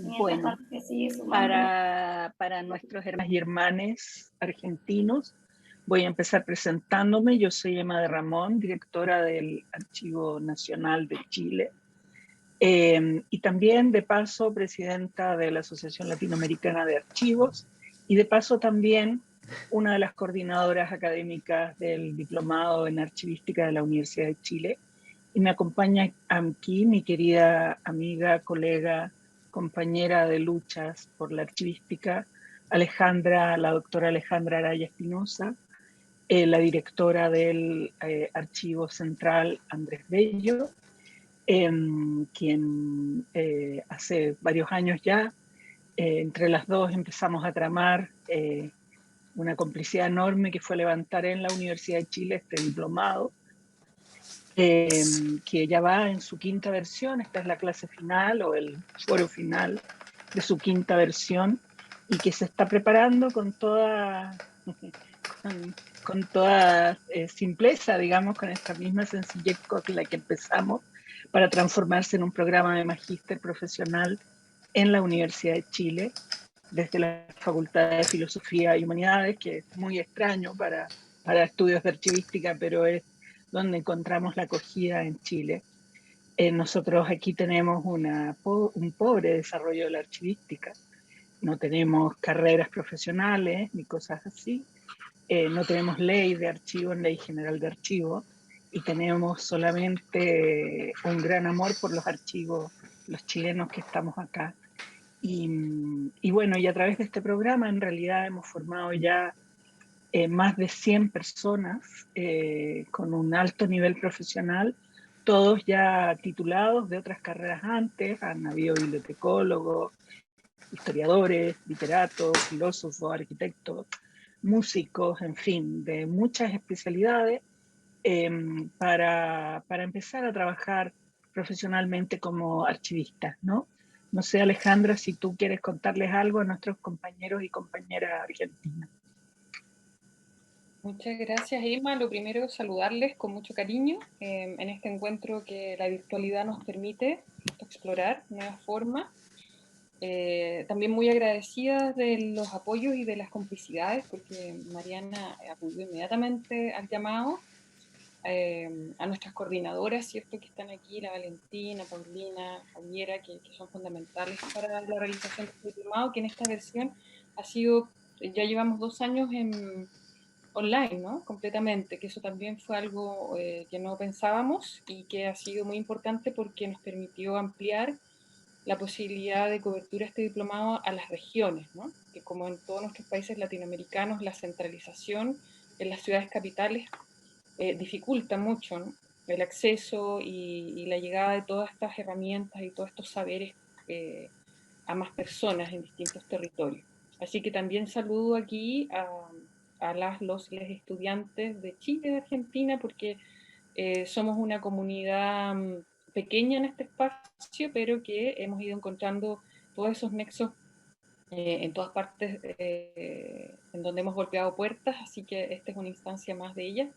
Bueno, para nuestros hermanos y hermanes argentinos, voy a empezar presentándome. Yo soy Emma de Ramón, directora del Archivo Nacional de Chile, y también, de paso, presidenta de la Asociación Latinoamericana de Archivos, y de paso también una de las coordinadoras académicas del Diplomado en Archivística de la Universidad de Chile. Y me acompaña aquí mi querida amiga, colega, compañera de luchas por la archivística, la doctora Alejandra Araya Espinosa, la directora del Archivo Central Andrés Bello, quien hace varios años ya, entre las dos empezamos a tramar una complicidad enorme que fue levantar en la Universidad de Chile este diplomado, que ya va en su quinta versión. Esta es la clase final o el foro final de su quinta versión, y que se está preparando con toda, con toda simpleza, digamos, con esta misma sencillez con la que empezamos, para transformarse en un programa de magíster profesional en la Universidad de Chile, desde la Facultad de Filosofía y Humanidades, que es muy extraño para estudios de archivística, pero es donde encontramos la acogida en Chile. Nosotros aquí tenemos un pobre desarrollo de la archivística. No tenemos carreras profesionales ni cosas así. No tenemos ley de archivo, ley general de archivo, y tenemos solamente un gran amor por los archivos, los chilenos que estamos acá. Y bueno, y a través de este programa en realidad hemos formado ya más de 100 personas con un alto nivel profesional, todos ya titulados de otras carreras antes. Han habido bibliotecólogos, historiadores, literatos, filósofos, arquitectos, músicos, en fin, de muchas especialidades, eh, para empezar a trabajar profesionalmente como archivistas, ¿no? No sé, Alejandra, si tú quieres contarles algo a nuestros compañeros y compañeras argentinas. Muchas gracias, Emma. Lo primero es saludarles con mucho cariño en este encuentro que la virtualidad nos permite explorar nuevas formas. También muy agradecida de los apoyos y de las complicidades, porque Mariana acudió inmediatamente al llamado, a nuestras coordinadoras, ¿cierto?, que están aquí, la Valentina, Paulina, Javiera, que son fundamentales para la realización de este diplomado, que en esta versión ha sido, ya llevamos 2 años online, ¿no? Completamente, que eso también fue algo que no pensábamos y que ha sido muy importante porque nos permitió ampliar la posibilidad de cobertura de este diplomado a las regiones, ¿no? Que como en todos nuestros países latinoamericanos, la centralización en las ciudades capitales dificulta mucho, ¿no?, el acceso y la llegada de todas estas herramientas y todos estos saberes a más personas en distintos territorios. Así que también saludo aquí a los estudiantes de Chile, de Argentina, porque somos una comunidad pequeña en este espacio, pero que hemos ido encontrando todos esos nexos en todas partes en donde hemos golpeado puertas, así que esta es una instancia más de ellas,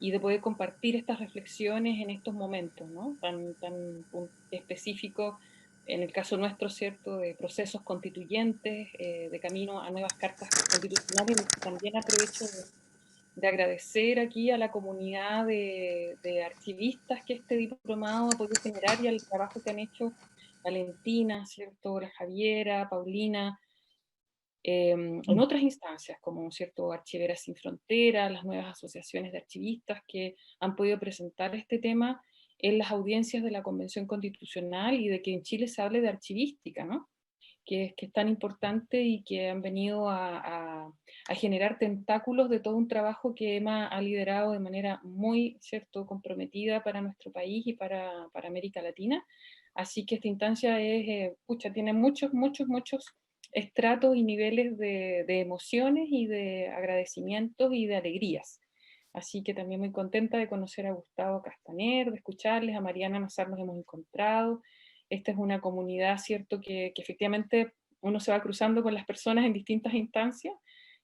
y de poder compartir estas reflexiones en estos momentos, ¿no?, tan específicos, en el caso nuestro, ¿cierto?, de procesos constituyentes, de camino a nuevas cartas constitucionales. También aprovecho de agradecer aquí a la comunidad de archivistas que este diplomado ha podido generar, y al trabajo que han hecho Valentina, ¿cierto?, la Javiera, Paulina, en otras instancias, como, ¿cierto?, Archiveras Sin Fronteras, las nuevas asociaciones de archivistas que han podido presentar este tema en las audiencias de la Convención Constitucional, y de que en Chile se hable de archivística, ¿no?, que es tan importante y que han venido a generar tentáculos de todo un trabajo que Emma ha liderado de manera muy, ¿cierto?, comprometida para nuestro país y para América Latina. Así que esta instancia tiene muchos, muchos, muchos estratos y niveles de emociones y de agradecimientos y de alegrías. Así que también muy contenta de conocer a Gustavo Castaner, de escucharles, a Mariana Nazar nos hemos encontrado. Esta es una comunidad, ¿cierto?, que efectivamente uno se va cruzando con las personas en distintas instancias,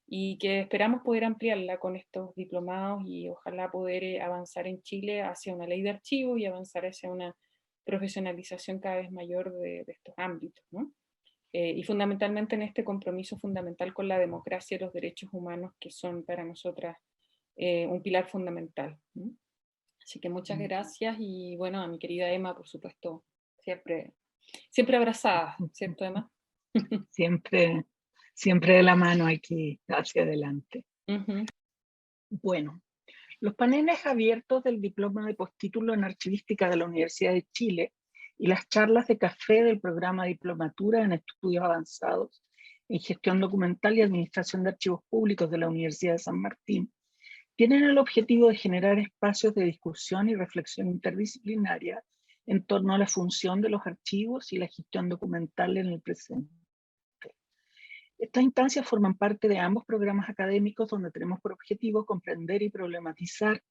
y que esperamos poder ampliarla con estos diplomados, y ojalá poder avanzar en Chile hacia una ley de archivos y avanzar hacia una profesionalización cada vez mayor de estos ámbitos, ¿no? y fundamentalmente en este compromiso fundamental con la democracia y los derechos humanos, que son para nosotras un pilar fundamental. Así que muchas gracias, y bueno, a mi querida Emma, por supuesto, siempre abrazada, ¿cierto, Emma? Siempre, siempre de la mano aquí hacia adelante. Uh-huh. Bueno, los paneles abiertos del diploma de postítulo en archivística de la Universidad de Chile y las charlas de café del programa de diplomatura en estudios avanzados en gestión documental y administración de archivos públicos de la Universidad de San Martín tienen el objetivo de generar espacios de discusión y reflexión interdisciplinaria en torno a la función de los archivos y la gestión documental en el presente. Estas instancias forman parte de ambos programas académicos donde tenemos por objetivo comprender y problematizar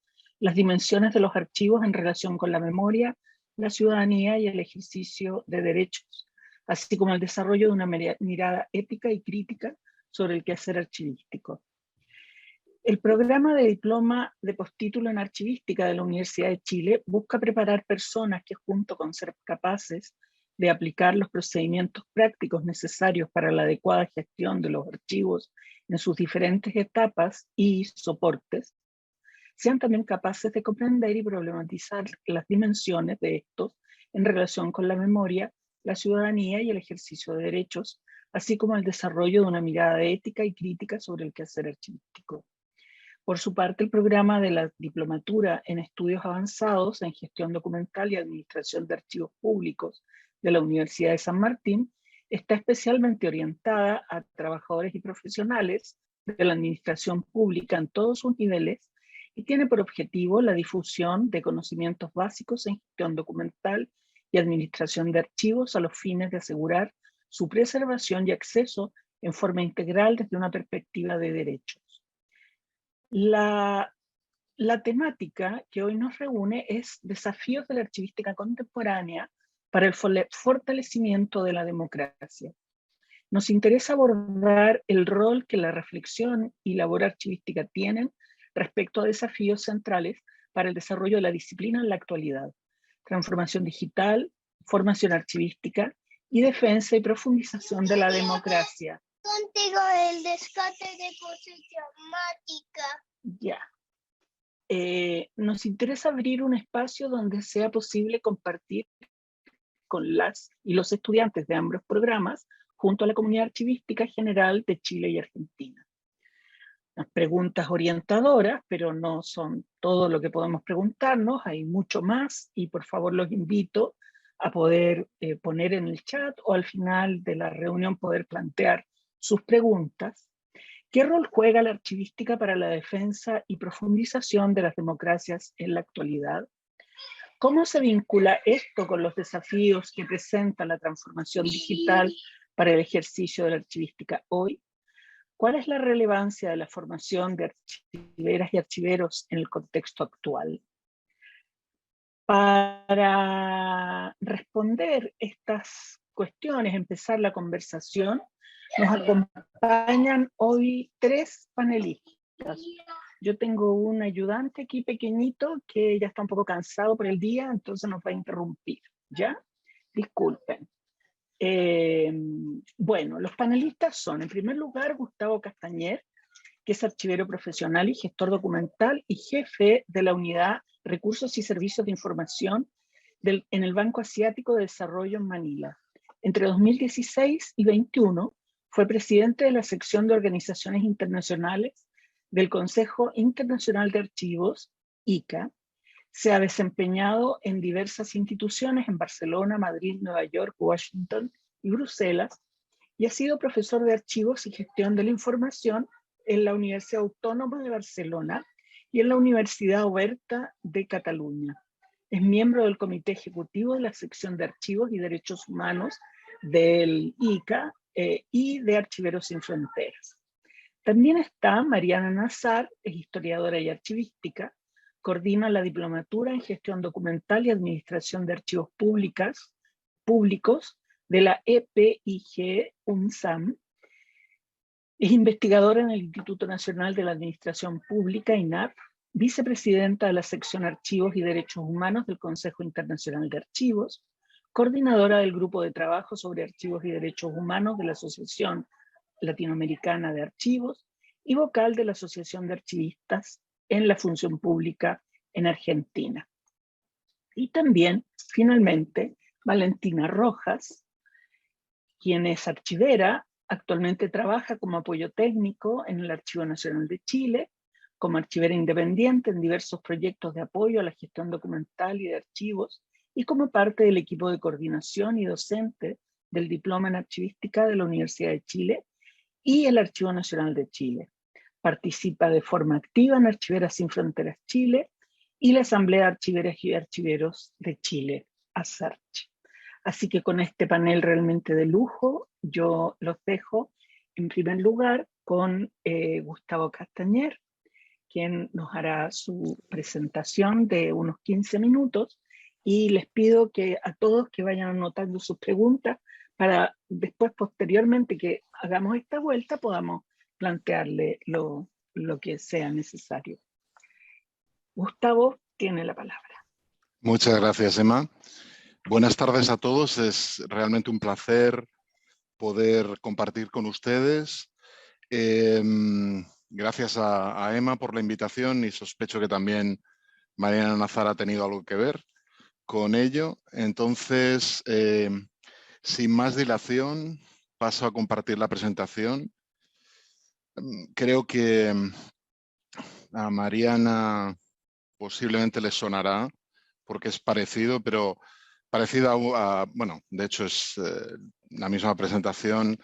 las dimensiones de los archivos en relación con la memoria, la ciudadanía y el ejercicio de derechos, así como el desarrollo de una mirada ética y crítica sobre el quehacer archivístico. El programa de diploma de postítulo en archivística de la Universidad de Chile busca preparar personas que, junto con ser capaces de aplicar los procedimientos prácticos necesarios para la adecuada gestión de los archivos en sus diferentes etapas y soportes, sean también capaces de comprender y problematizar las dimensiones de estos en relación con la memoria, la ciudadanía y el ejercicio de derechos, así como el desarrollo de una mirada ética y crítica sobre el quehacer archivístico. Por su parte, el programa de la diplomatura en estudios avanzados en gestión documental y administración de archivos públicos de la Universidad de San Martín está especialmente orientada a trabajadores y profesionales de la administración pública en todos sus niveles y tiene por objetivo la difusión de conocimientos básicos en gestión documental y administración de archivos a los fines de asegurar su preservación y acceso en forma integral desde una perspectiva de derechos. La temática que hoy nos reúne es desafíos de la archivística contemporánea para el fortalecimiento de la democracia. Nos interesa abordar el rol que la reflexión y labor archivística tienen respecto a desafíos centrales para el desarrollo de la disciplina en la actualidad: transformación digital, formación archivística y defensa y profundización de la democracia. Contigo el descarte de posicionática. Ya. Nos interesa abrir un espacio donde sea posible compartir con las y los estudiantes de ambos programas junto a la comunidad archivística general de Chile y Argentina. Las preguntas orientadoras, pero no son todo lo que podemos preguntarnos, hay mucho más, y por favor los invito a poder poner en el chat o al final de la reunión poder plantear sus preguntas. ¿Qué rol juega la archivística para la defensa y profundización de las democracias en la actualidad? ¿Cómo se vincula esto con los desafíos que presenta la transformación digital para el ejercicio de la archivística hoy? ¿Cuál es la relevancia de la formación de archiveras y archiveros en el contexto actual? Para responder estas cuestiones, empezar la conversación, nos acompañan hoy 3 panelistas. Yo tengo un ayudante aquí pequeñito que ya está un poco cansado por el día, entonces nos va a interrumpir, ¿ya? Disculpen. Bueno, los panelistas son, en primer lugar, Gustavo Castañer, que es archivero profesional y gestor documental y jefe de la unidad Recursos y Servicios de Información en el Banco Asiático de Desarrollo en Manila. Entre 2016 y 2021 fue presidente de la sección de organizaciones internacionales del Consejo Internacional de Archivos, ICA. Se ha desempeñado en diversas instituciones en Barcelona, Madrid, Nueva York, Washington y Bruselas, y ha sido profesor de archivos y gestión de la información en la Universidad Autónoma de Barcelona y en la Universidad Oberta de Cataluña. Es miembro del Comité Ejecutivo de la Sección de Archivos y Derechos Humanos del ICA y de Archiveros Sin Fronteras. También está Mariana Nazar, es historiadora y archivística, coordina la diplomatura en gestión documental y administración de archivos públicos de la EPIG UNSAM. Es investigadora en el Instituto Nacional de la Administración Pública, INAP, vicepresidenta de la sección Archivos y Derechos Humanos del Consejo Internacional de Archivos, coordinadora del Grupo de Trabajo sobre Archivos y Derechos Humanos de la Asociación Latinoamericana de Archivos y vocal de la Asociación de Archivistas en la Función Pública en Argentina. Y también, finalmente, Valentina Rojas, quien es archivera, actualmente trabaja como apoyo técnico en el Archivo Nacional de Chile, como archivera independiente en diversos proyectos de apoyo a la gestión documental y de archivos, y como parte del equipo de coordinación y docente del Diploma en Archivística de la Universidad de Chile y el Archivo Nacional de Chile. Participa de forma activa en Archiveras Sin Fronteras Chile y la Asamblea de Archiveras y Archiveros de Chile, ASARCH. Así que con este panel realmente de lujo, yo los dejo en primer lugar con Gustavo Castañer, quien nos hará su presentación de unos 15 minutos, y les pido que a todos que vayan anotando sus preguntas para después, posteriormente que hagamos esta vuelta, podamos plantearle lo que sea necesario. Gustavo tiene la palabra. Muchas gracias, Emma. Buenas tardes a todos. Es realmente un placer poder compartir con ustedes. Gracias a Emma por la invitación y sospecho que también Mariana Nazar ha tenido algo que ver con ello. Entonces, sin más dilación, paso a compartir la presentación. Creo que a Mariana posiblemente le sonará porque es parecido, pero parecido bueno, de hecho es la misma presentación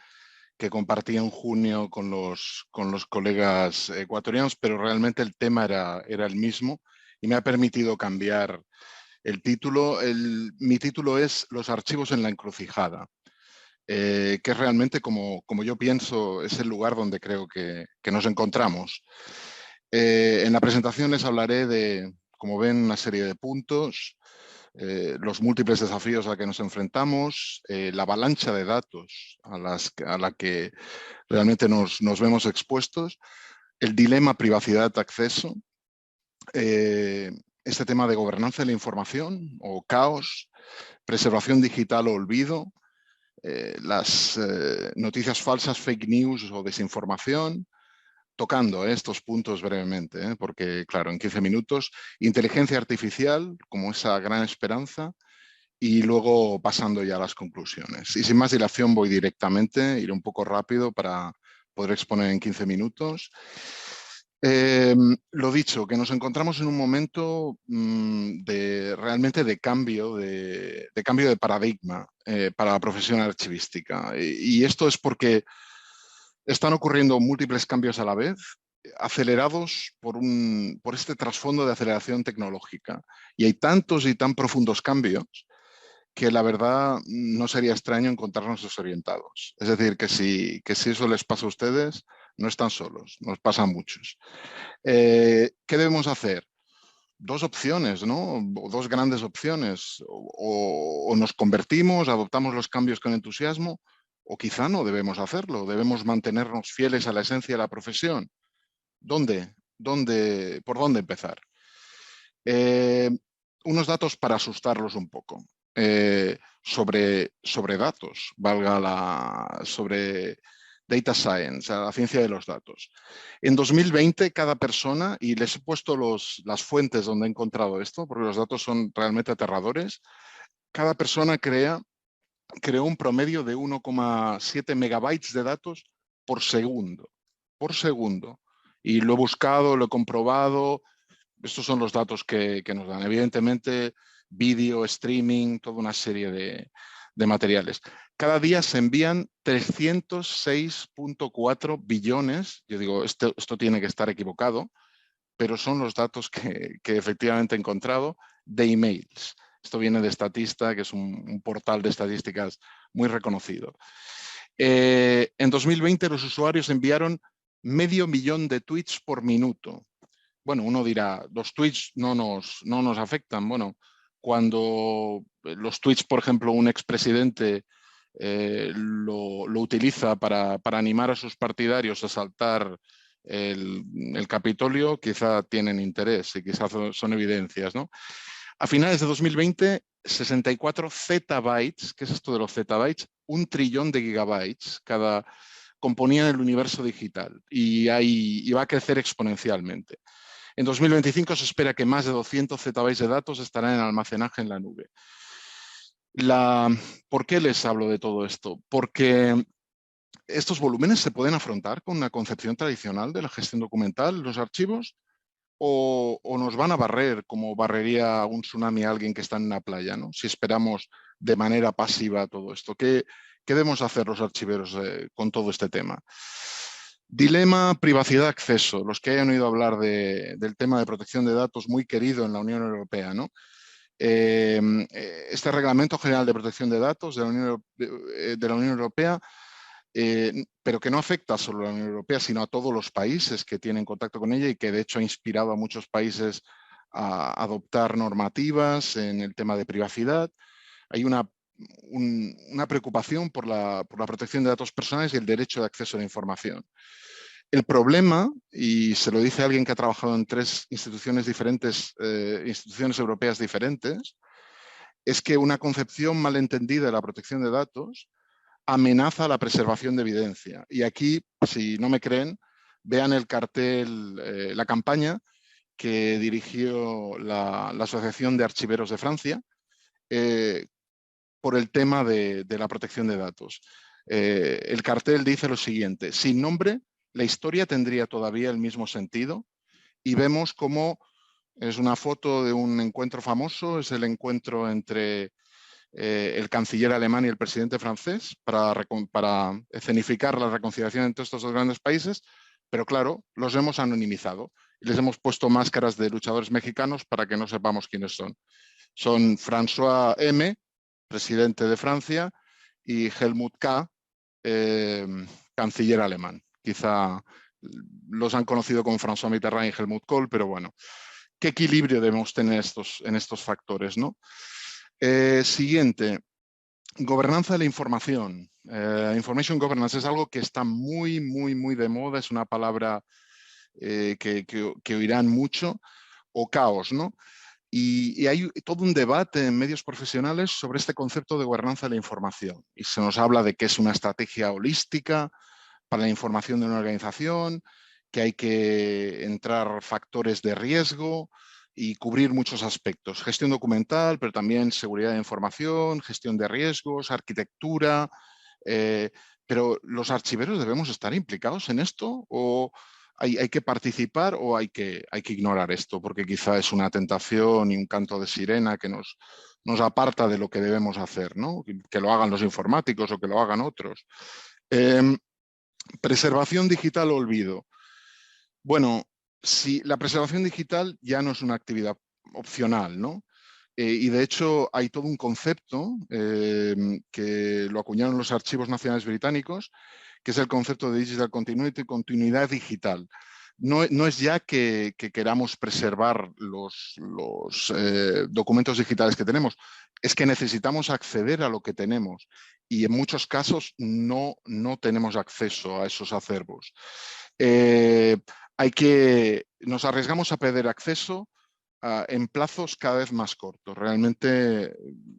que compartí en junio con los colegas ecuatorianos, pero realmente el tema era el mismo y me ha permitido cambiar el título. Mi título es Los archivos en la encrucijada, que es realmente, como yo pienso, es el lugar donde creo que nos encontramos. En la presentación les hablaré de, como ven, una serie de puntos, los múltiples desafíos a que nos enfrentamos, la avalancha de datos a la que realmente nos vemos expuestos, el dilema privacidad-acceso, este tema de gobernanza de la información o caos, preservación digital o olvido, las noticias falsas, fake news o desinformación, tocando estos puntos brevemente, porque claro, en 15 minutos, inteligencia artificial como esa gran esperanza y luego pasando ya a las conclusiones. Y sin más dilación voy directamente, iré un poco rápido para poder exponer en 15 minutos. Lo dicho, que nos encontramos en un momento realmente de cambio de paradigma para la profesión archivística. Y esto es porque están ocurriendo múltiples cambios a la vez, acelerados por este trasfondo de aceleración tecnológica. Y hay tantos y tan profundos cambios que la verdad no sería extraño encontrarnos desorientados. Es decir, que si eso les pasa a ustedes, no están solos, nos pasa a muchos. ¿Qué debemos hacer? Dos opciones, ¿no? Dos grandes opciones. O nos convertimos, adoptamos los cambios con entusiasmo, o quizá no debemos hacerlo, debemos mantenernos fieles a la esencia de la profesión. ¿Por dónde empezar? Unos datos para asustarlos un poco. Sobre datos, sobre data science, la ciencia de los datos. En 2020, cada persona, y les he puesto las fuentes donde he encontrado esto, porque los datos son realmente aterradores, cada persona creó un promedio de 1,7 megabytes de datos por segundo. Por segundo. Y lo he buscado, lo he comprobado. Estos son los datos que nos dan. Evidentemente, vídeo, streaming, toda una serie de materiales. Cada día se envían 306.4 billones. Yo digo, esto tiene que estar equivocado, pero son los datos que efectivamente he encontrado de emails. Esto viene de Statista, que es un portal de estadísticas muy reconocido. En 2020 los usuarios enviaron 500.000 de tweets por minuto. Bueno, uno dirá, los tweets no nos afectan. Bueno, cuando los tweets, por ejemplo, un expresidente lo utiliza para animar a sus partidarios a saltar el Capitolio, quizá tienen interés y quizás son evidencias, ¿no? A finales de 2020, 64 zettabytes, ¿qué es esto de los zettabytes? 1 trillón de gigabytes componían el universo digital y va a crecer exponencialmente. En 2025 se espera que más de 200 zettabytes de datos estarán en almacenaje en la nube. ¿Por qué les hablo de todo esto? Porque estos volúmenes se pueden afrontar con una concepción tradicional de la gestión documental, los archivos, o nos van a barrer como barrería un tsunami a alguien que está en una playa, ¿no? Si esperamos de manera pasiva todo esto. ¿Qué debemos hacer los archiveros con todo este tema? Dilema privacidad-acceso. Los que hayan oído hablar del tema de protección de datos muy querido en la Unión Europea, ¿no? Este Reglamento General de Protección de Datos de la Unión Europea, pero que no afecta solo a la Unión Europea, sino a todos los países que tienen contacto con ella y que de hecho ha inspirado a muchos países a adoptar normativas en el tema de privacidad. Hay una preocupación por la protección de datos personales y el derecho de acceso a la información. El problema, y se lo dice alguien que ha trabajado en 3 instituciones diferentes, instituciones europeas diferentes, es que una concepción malentendida de la protección de datos amenaza la preservación de evidencia. Y aquí, si no me creen, vean el cartel, la campaña que dirigió la Asociación de Archiveros de Francia por el tema de la protección de datos. El cartel dice lo siguiente: sin nombre, la historia tendría todavía el mismo sentido, y vemos cómo es una foto de un encuentro famoso, es el encuentro entre el canciller alemán y el presidente francés para escenificar la reconciliación entre estos 2 grandes países, pero claro, los hemos anonimizado y les hemos puesto máscaras de luchadores mexicanos para que no sepamos quiénes son. Son François M., presidente de Francia, y Helmut K., canciller alemán. Quizá los han conocido como François Mitterrand y Helmut Kohl, pero bueno, ¿qué equilibrio debemos tener en estos factores, ¿no? Siguiente, gobernanza de la información. Information governance es algo que está muy de moda, es una palabra que oirán mucho, o caos, ¿no? Y hay todo un debate en medios profesionales sobre este concepto de gobernanza de la información. Y se nos habla de que es una estrategia holística para la información de una organización, que hay que entrar factores de riesgo y cubrir muchos aspectos. Gestión documental, pero también seguridad de información, gestión de riesgos, arquitectura. Pero ¿los archiveros debemos estar implicados en esto? ¿O hay que participar o hay que ignorar esto? Porque quizá es una tentación y un canto de sirena que nos aparta de lo que debemos hacer, ¿no? Que lo hagan los informáticos o que lo hagan otros. Preservación digital o olvido. Bueno, si la preservación digital ya no es una actividad opcional, ¿no? Y de hecho hay todo un concepto que lo acuñaron los archivos nacionales británicos, que es el concepto de digital continuity, continuidad digital. No es ya que queramos preservar los documentos digitales que tenemos, es que necesitamos acceder a lo que tenemos y en muchos casos no tenemos acceso a esos acervos. Nos arriesgamos a perder acceso en plazos cada vez más cortos. Realmente,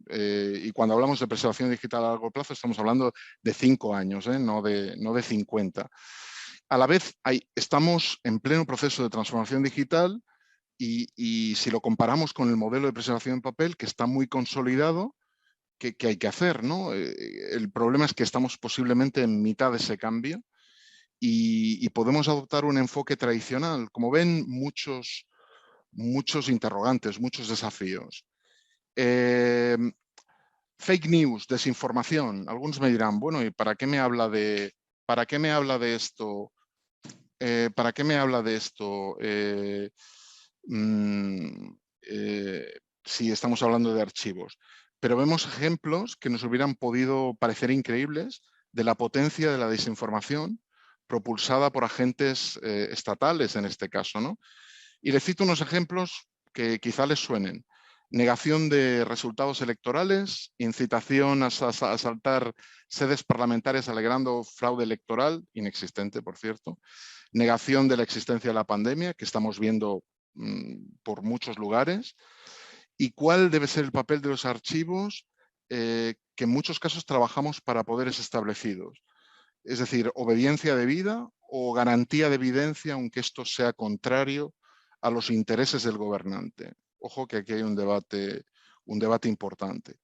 y cuando hablamos de preservación digital a largo plazo, estamos hablando de 5 años, no de 50. A la vez, estamos en pleno proceso de transformación digital y si lo comparamos con el modelo de preservación en papel, que está muy consolidado, ¿qué hay que hacer, ¿no? El problema es que estamos posiblemente en mitad de ese cambio y podemos adoptar un enfoque tradicional. Como ven, muchos interrogantes, muchos desafíos. Fake news, desinformación. Algunos me dirán, bueno, ¿y para qué me habla de esto? ¿Para qué me habla de esto si estamos hablando de archivos? Pero vemos ejemplos que nos hubieran podido parecer increíbles de la potencia de la desinformación propulsada por agentes estatales en este caso, ¿no? Y les cito unos ejemplos que quizá les suenen. Negación de resultados electorales, incitación a asaltar sedes parlamentarias alegando fraude electoral, inexistente, por cierto. Negación de la existencia de la pandemia, que estamos viendo por muchos lugares. ¿Y cuál debe ser el papel de los archivos? Que en muchos casos trabajamos para poderes establecidos. Es decir, obediencia debida o garantía de evidencia, aunque esto sea contrario a los intereses del gobernante. Ojo que aquí hay un debate importante.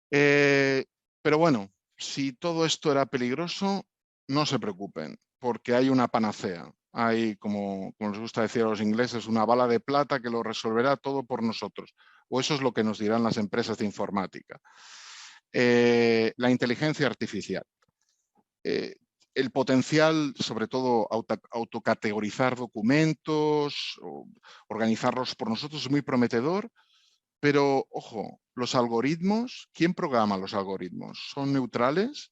Pero bueno, si todo esto era peligroso, no se preocupen, porque hay una panacea. Hay, como les gusta decir a los ingleses, una bala de plata que lo resolverá todo por nosotros. O eso es lo que nos dirán las empresas de informática. La inteligencia artificial. El potencial, sobre todo, autocategorizar documentos, organizarlos por nosotros es muy prometedor, pero, ojo, los algoritmos, ¿quién programa los algoritmos? ¿Son neutrales?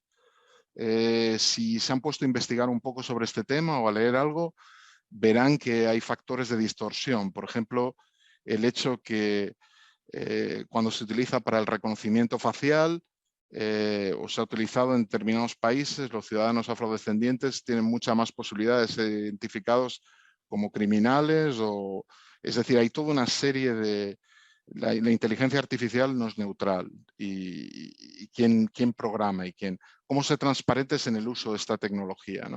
Si se han puesto a investigar un poco sobre este tema o a leer algo, verán que hay factores de distorsión. Por ejemplo, el hecho que cuando se utiliza para el reconocimiento facial o se ha utilizado en determinados países, los ciudadanos afrodescendientes tienen mucha más posibilidad de ser identificados como criminales. Es decir, hay toda una serie de... La inteligencia artificial no es neutral y quién programa y cómo ser transparentes en el uso de esta tecnología.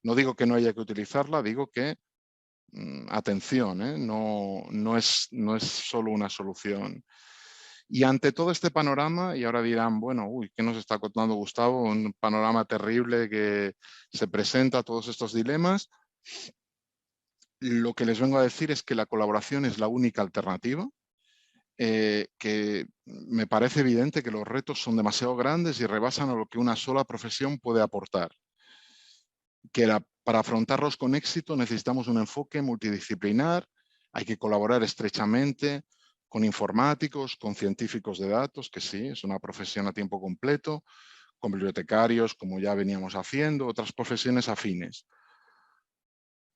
No digo que no haya que utilizarla, digo que atención, no es solo una solución. Y ante todo este panorama, y ahora dirán, bueno, uy, ¿qué nos está contando Gustavo? Un panorama terrible que se presenta, todos estos dilemas. Lo que les vengo a decir es que la colaboración es la única alternativa, que me parece evidente que los retos son demasiado grandes y rebasan a lo que una sola profesión puede aportar. Para afrontarlos con éxito necesitamos un enfoque multidisciplinar, hay que colaborar estrechamente con informáticos, con científicos de datos, que sí, es una profesión a tiempo completo, con bibliotecarios, como ya veníamos haciendo, otras profesiones afines.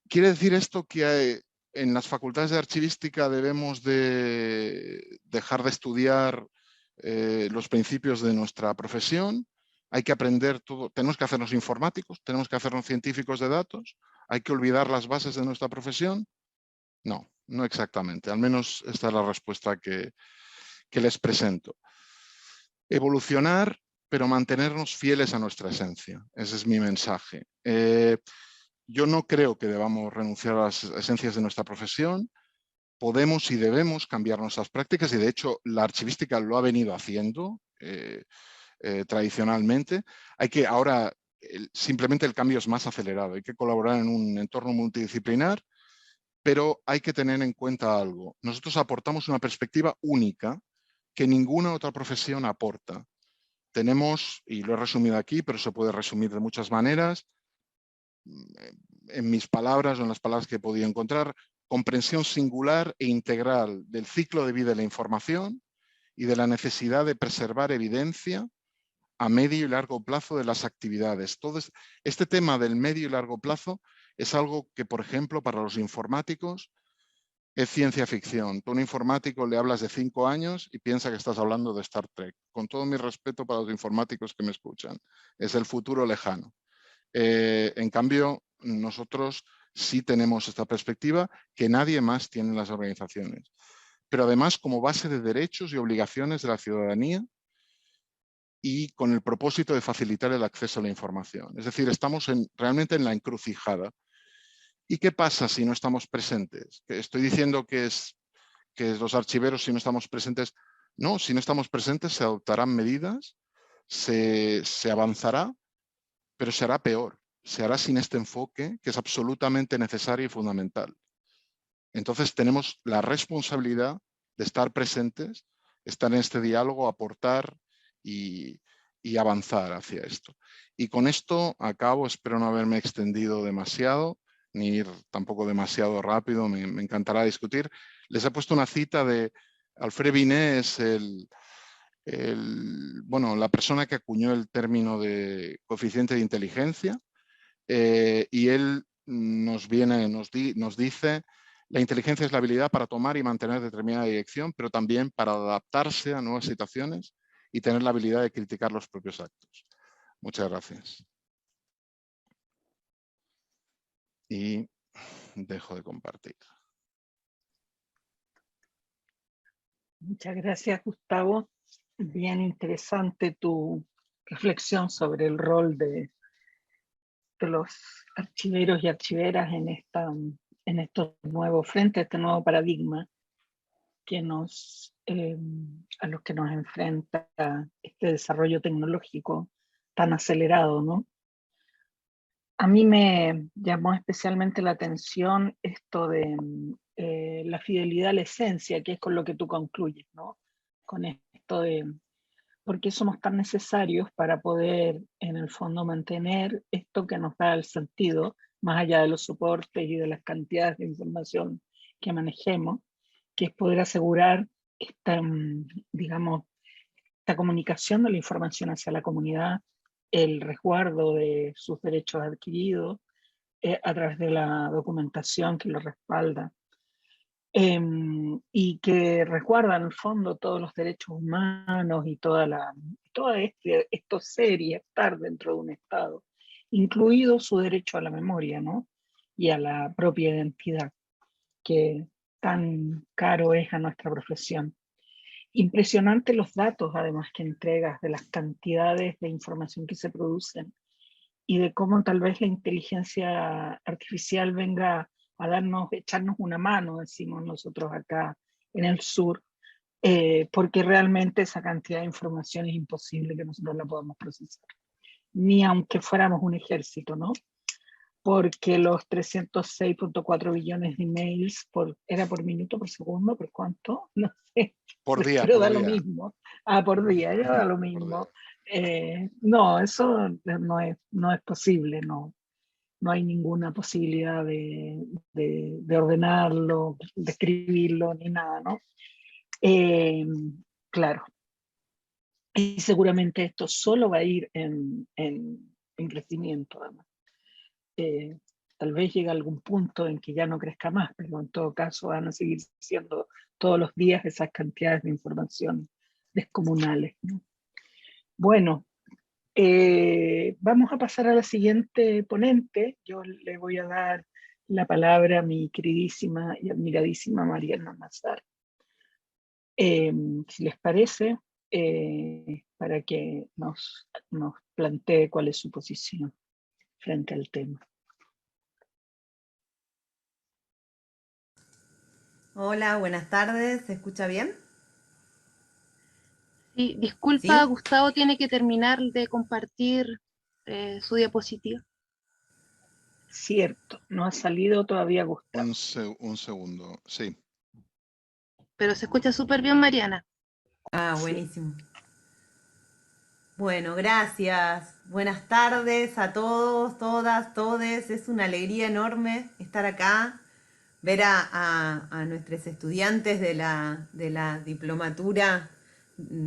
¿Quiere decir esto que en las facultades de archivística debemos de dejar de estudiar los principios de nuestra profesión? Hay que aprender todo, tenemos que hacernos informáticos, tenemos que hacernos científicos de datos, hay que olvidar las bases de nuestra profesión. No, no exactamente, al menos esta es la respuesta que les presento. Evolucionar, pero mantenernos fieles a nuestra esencia, ese es mi mensaje. Yo no creo que debamos renunciar a las esencias de nuestra profesión. Podemos y debemos cambiar nuestras prácticas y, de hecho, la archivística lo ha venido haciendo tradicionalmente. Ahora, simplemente el cambio es más acelerado. Hay que colaborar en un entorno multidisciplinar, pero hay que tener en cuenta algo. Nosotros aportamos una perspectiva única que ninguna otra profesión aporta. Tenemos, y lo he resumido aquí, pero se puede resumir de muchas maneras, en mis palabras o en las palabras que he podido encontrar, comprensión singular e integral del ciclo de vida de la información y de la necesidad de preservar evidencia a medio y largo plazo de las actividades. Todo este tema del medio y largo plazo es algo que, por ejemplo, para los informáticos es ciencia ficción. Tú a un informático le hablas de 5 años y piensa que estás hablando de Star Trek. Con todo mi respeto para los informáticos que me escuchan, es el futuro lejano. En cambio, nosotros sí tenemos esta perspectiva que nadie más tiene en las organizaciones. Pero además como base de derechos y obligaciones de la ciudadanía y con el propósito de facilitar el acceso a la información. Es decir, estamos realmente en la encrucijada. ¿Y qué pasa si no estamos presentes? Estoy diciendo que los archiveros, si no estamos presentes, no, si no estamos presentes se adoptarán medidas, se avanzará, pero se hará peor. Se hará sin este enfoque que es absolutamente necesario y fundamental. Entonces tenemos la responsabilidad de estar presentes, estar en este diálogo, aportar y avanzar hacia esto. Y con esto acabo, espero no haberme extendido demasiado, ni ir tampoco demasiado rápido, me encantará discutir. Les he puesto una cita de Alfred Binet, es la persona que acuñó el término de coeficiente de inteligencia, y él nos dice: la inteligencia es la habilidad para tomar y mantener determinada dirección, pero también para adaptarse a nuevas situaciones y tener la habilidad de criticar los propios actos. Muchas gracias. Y dejo de compartir. Muchas gracias, Gustavo. Bien interesante tu reflexión sobre el rol de los archiveros y archiveras en estos nuevos frentes, este nuevo paradigma a los que nos enfrenta este desarrollo tecnológico tan acelerado, ¿no? A mí me llamó especialmente la atención esto de la fidelidad a la esencia, que es con lo que tú concluyes, ¿no? Con esto de por qué somos tan necesarios para poder, en el fondo, mantener esto que nos da el sentido, más allá de los soportes y de las cantidades de información que manejemos, que es poder asegurar esta, digamos, esta comunicación de la información hacia la comunidad, el resguardo de sus derechos adquiridos a través de la documentación que lo respalda, y que resguarda en el fondo todos los derechos humanos y toda esto ser y estar dentro de un Estado, incluido su derecho a la memoria, ¿no? Y a la propia identidad, que tan caro es a nuestra profesión. Impresionante los datos, además, que entregas de las cantidades de información que se producen y de cómo tal vez la inteligencia artificial venga a echarnos una mano, decimos nosotros acá en el sur, porque realmente esa cantidad de información es imposible que nosotros la podamos procesar, ni aunque fuéramos un ejército, ¿no? Porque los 306.4 billones de emails era por minuto, por segundo, por cuánto, no sé, Por día, pero por da día. lo mismo. Por día, ya da lo mismo. No, eso no es posible, no hay ninguna posibilidad de ordenarlo, de escribirlo, ni nada, ¿no? Claro, y seguramente esto solo va a ir en crecimiento, además. Tal vez llegue a algún punto en que ya no crezca más, pero en todo caso van a seguir siendo todos los días esas cantidades de información descomunales, ¿no? Bueno, vamos a pasar a la siguiente ponente. Yo le voy a dar la palabra a mi queridísima y admiradísima Mariana Nazar. Si les parece, para que nos plantee cuál es su posición frente al tema. Hola, buenas tardes. ¿Se escucha bien? Sí, disculpa, ¿Sí? Gustavo tiene que terminar de compartir su diapositiva. Cierto, no ha salido todavía Gustavo. Un segundo, sí. Pero se escucha súper bien, Mariana. Ah, buenísimo. Bueno, gracias. Buenas tardes a todos, todas, todes. Es una alegría enorme estar acá, ver a nuestros estudiantes de la diplomatura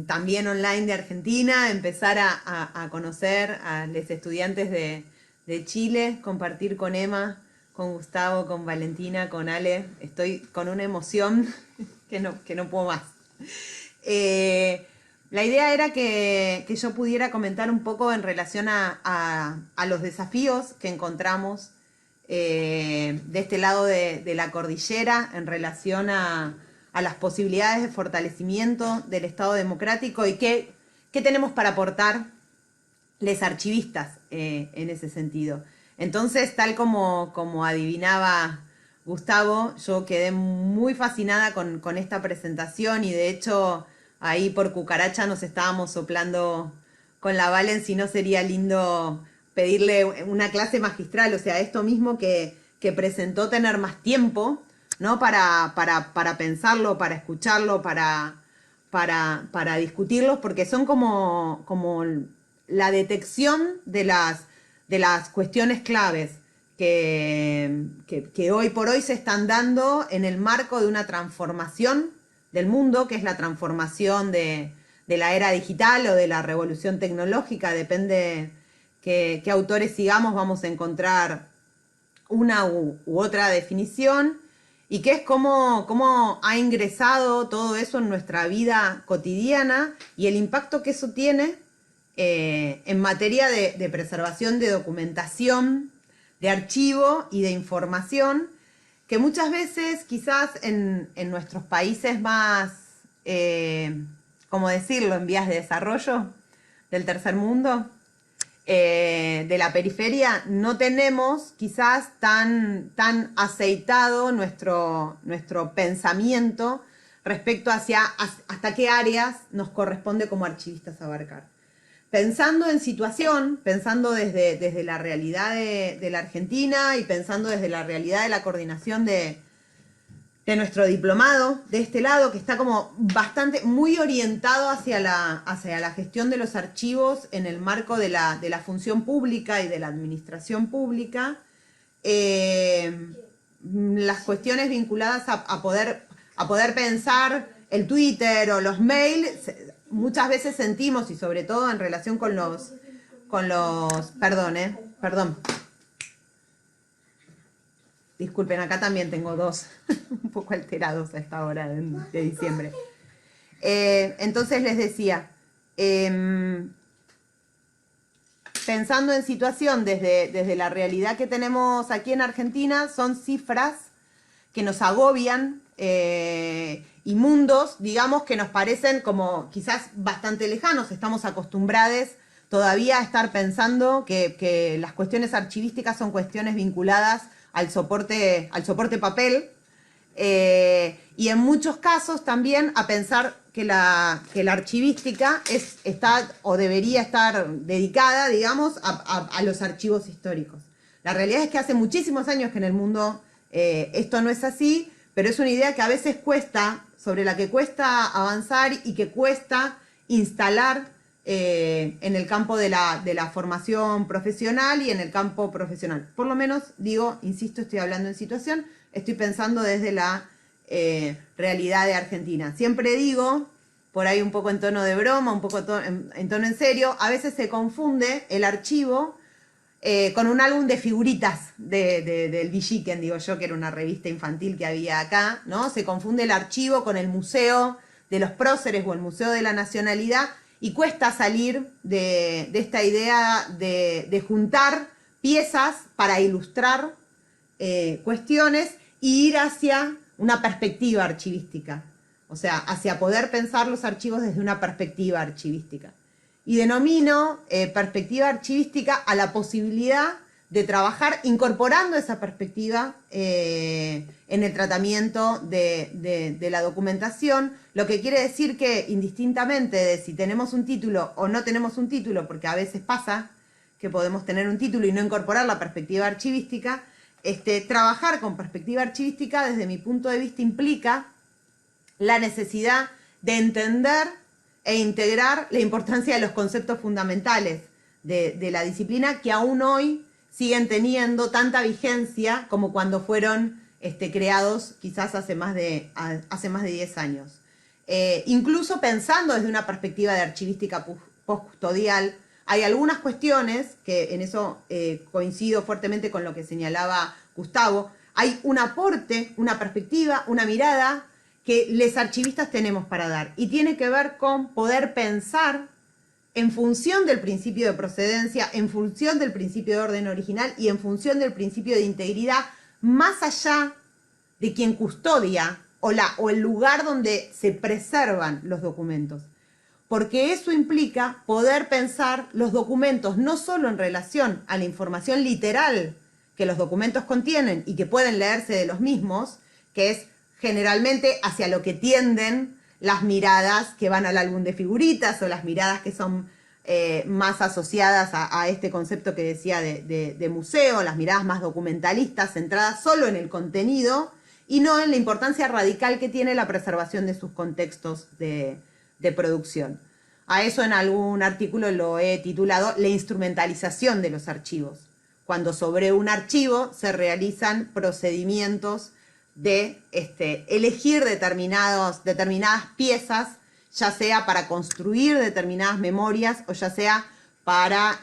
también online de Argentina, empezar a conocer a los estudiantes de Chile, compartir con Emma, con Gustavo, con Valentina, con Ale. Estoy con una emoción que no puedo más. La idea era que yo pudiera comentar un poco en relación a los desafíos que encontramos de este lado de la cordillera en relación a las posibilidades de fortalecimiento del Estado democrático y qué tenemos para aportar les archivistas en ese sentido. Entonces, tal como adivinaba Gustavo, yo quedé muy fascinada con esta presentación y de hecho ahí por cucaracha nos estábamos soplando con la Valen si no sería lindo pedirle una clase magistral, o sea, esto mismo que presentó tener más tiempo, ¿no? Para pensarlo, para escucharlo, para discutirlos, porque son como la detección de las cuestiones claves que hoy por hoy se están dando en el marco de una transformación del mundo, que es la transformación de la era digital o de la revolución tecnológica, depende qué autores sigamos, vamos a encontrar una u otra definición, y que es cómo ha ingresado todo eso en nuestra vida cotidiana y el impacto que eso tiene en materia de preservación de documentación, de archivo y de información, que muchas veces quizás en nuestros países más ¿cómo decirlo?, en vías de desarrollo del tercer mundo, de la periferia, no tenemos quizás tan aceitado nuestro pensamiento respecto hasta qué áreas nos corresponde como archivistas abarcar. Pensando en situación, pensando desde la realidad de la Argentina y pensando desde la realidad de la coordinación de nuestro diplomado, de este lado, que está como muy orientado hacia la gestión de los archivos en el marco de la función pública y de la administración pública, las cuestiones vinculadas a poder pensar el Twitter o los mails, muchas veces sentimos, y sobre todo en relación con los perdón. Disculpen, acá también tengo dos un poco alterados a esta hora de diciembre. Entonces les decía, pensando en situación desde la realidad que tenemos aquí en Argentina, son cifras que nos agobian y mundos, digamos, que nos parecen como quizás bastante lejanos. Estamos acostumbrados todavía a estar pensando que las cuestiones archivísticas son cuestiones vinculadas al soporte papel, y en muchos casos también a pensar que la archivística está o debería estar dedicada, digamos, a los archivos históricos. La realidad es que hace muchísimos años que en el mundo esto no es así, pero es una idea que a veces sobre la que cuesta avanzar y que cuesta instalar en el campo de la formación profesional y en el campo profesional. Por lo menos, insisto, estoy hablando en situación, estoy pensando desde la realidad de Argentina. Siempre digo, por ahí un poco en tono de broma, un poco en tono en serio, a veces se confunde el archivo con un álbum de figuritas del Villiquen, digo yo, que era una revista infantil que había acá, ¿no? Se confunde el archivo con el Museo de los Próceres o el Museo de la Nacionalidad, y cuesta salir de esta idea de juntar piezas para ilustrar cuestiones y ir hacia una perspectiva archivística, o sea, hacia poder pensar los archivos desde una perspectiva archivística. Y denomino perspectiva archivística a la posibilidad de trabajar incorporando esa perspectiva en el tratamiento de la documentación, lo que quiere decir que indistintamente de si tenemos un título o no tenemos un título, porque a veces pasa que podemos tener un título y no incorporar la perspectiva archivística, trabajar con perspectiva archivística desde mi punto de vista implica la necesidad de entender e integrar la importancia de los conceptos fundamentales de la disciplina, que aún hoy siguen teniendo tanta vigencia como cuando fueron creados quizás hace más de 10 años. Incluso pensando desde una perspectiva de archivística postcustodial, hay algunas cuestiones que en eso coincido fuertemente con lo que señalaba Gustavo. Hay un aporte, una perspectiva, una mirada que los archivistas tenemos para dar, y tiene que ver con poder pensar en función del principio de procedencia, en función del principio de orden original y en función del principio de integridad, más allá de quien custodia o el lugar donde se preservan los documentos. Porque eso implica poder pensar los documentos no solo en relación a la información literal que los documentos contienen y que pueden leerse de los mismos, que es generalmente hacia lo que tienden las miradas que van al álbum de figuritas o las miradas que son más asociadas a este concepto que decía de museo, las miradas más documentalistas, centradas solo en el contenido y no en la importancia radical que tiene la preservación de sus contextos de producción. A eso en algún artículo lo he titulado la instrumentalización de los archivos, cuando sobre un archivo se realizan procedimientos de elegir determinadas piezas, ya sea para construir determinadas memorias o ya sea para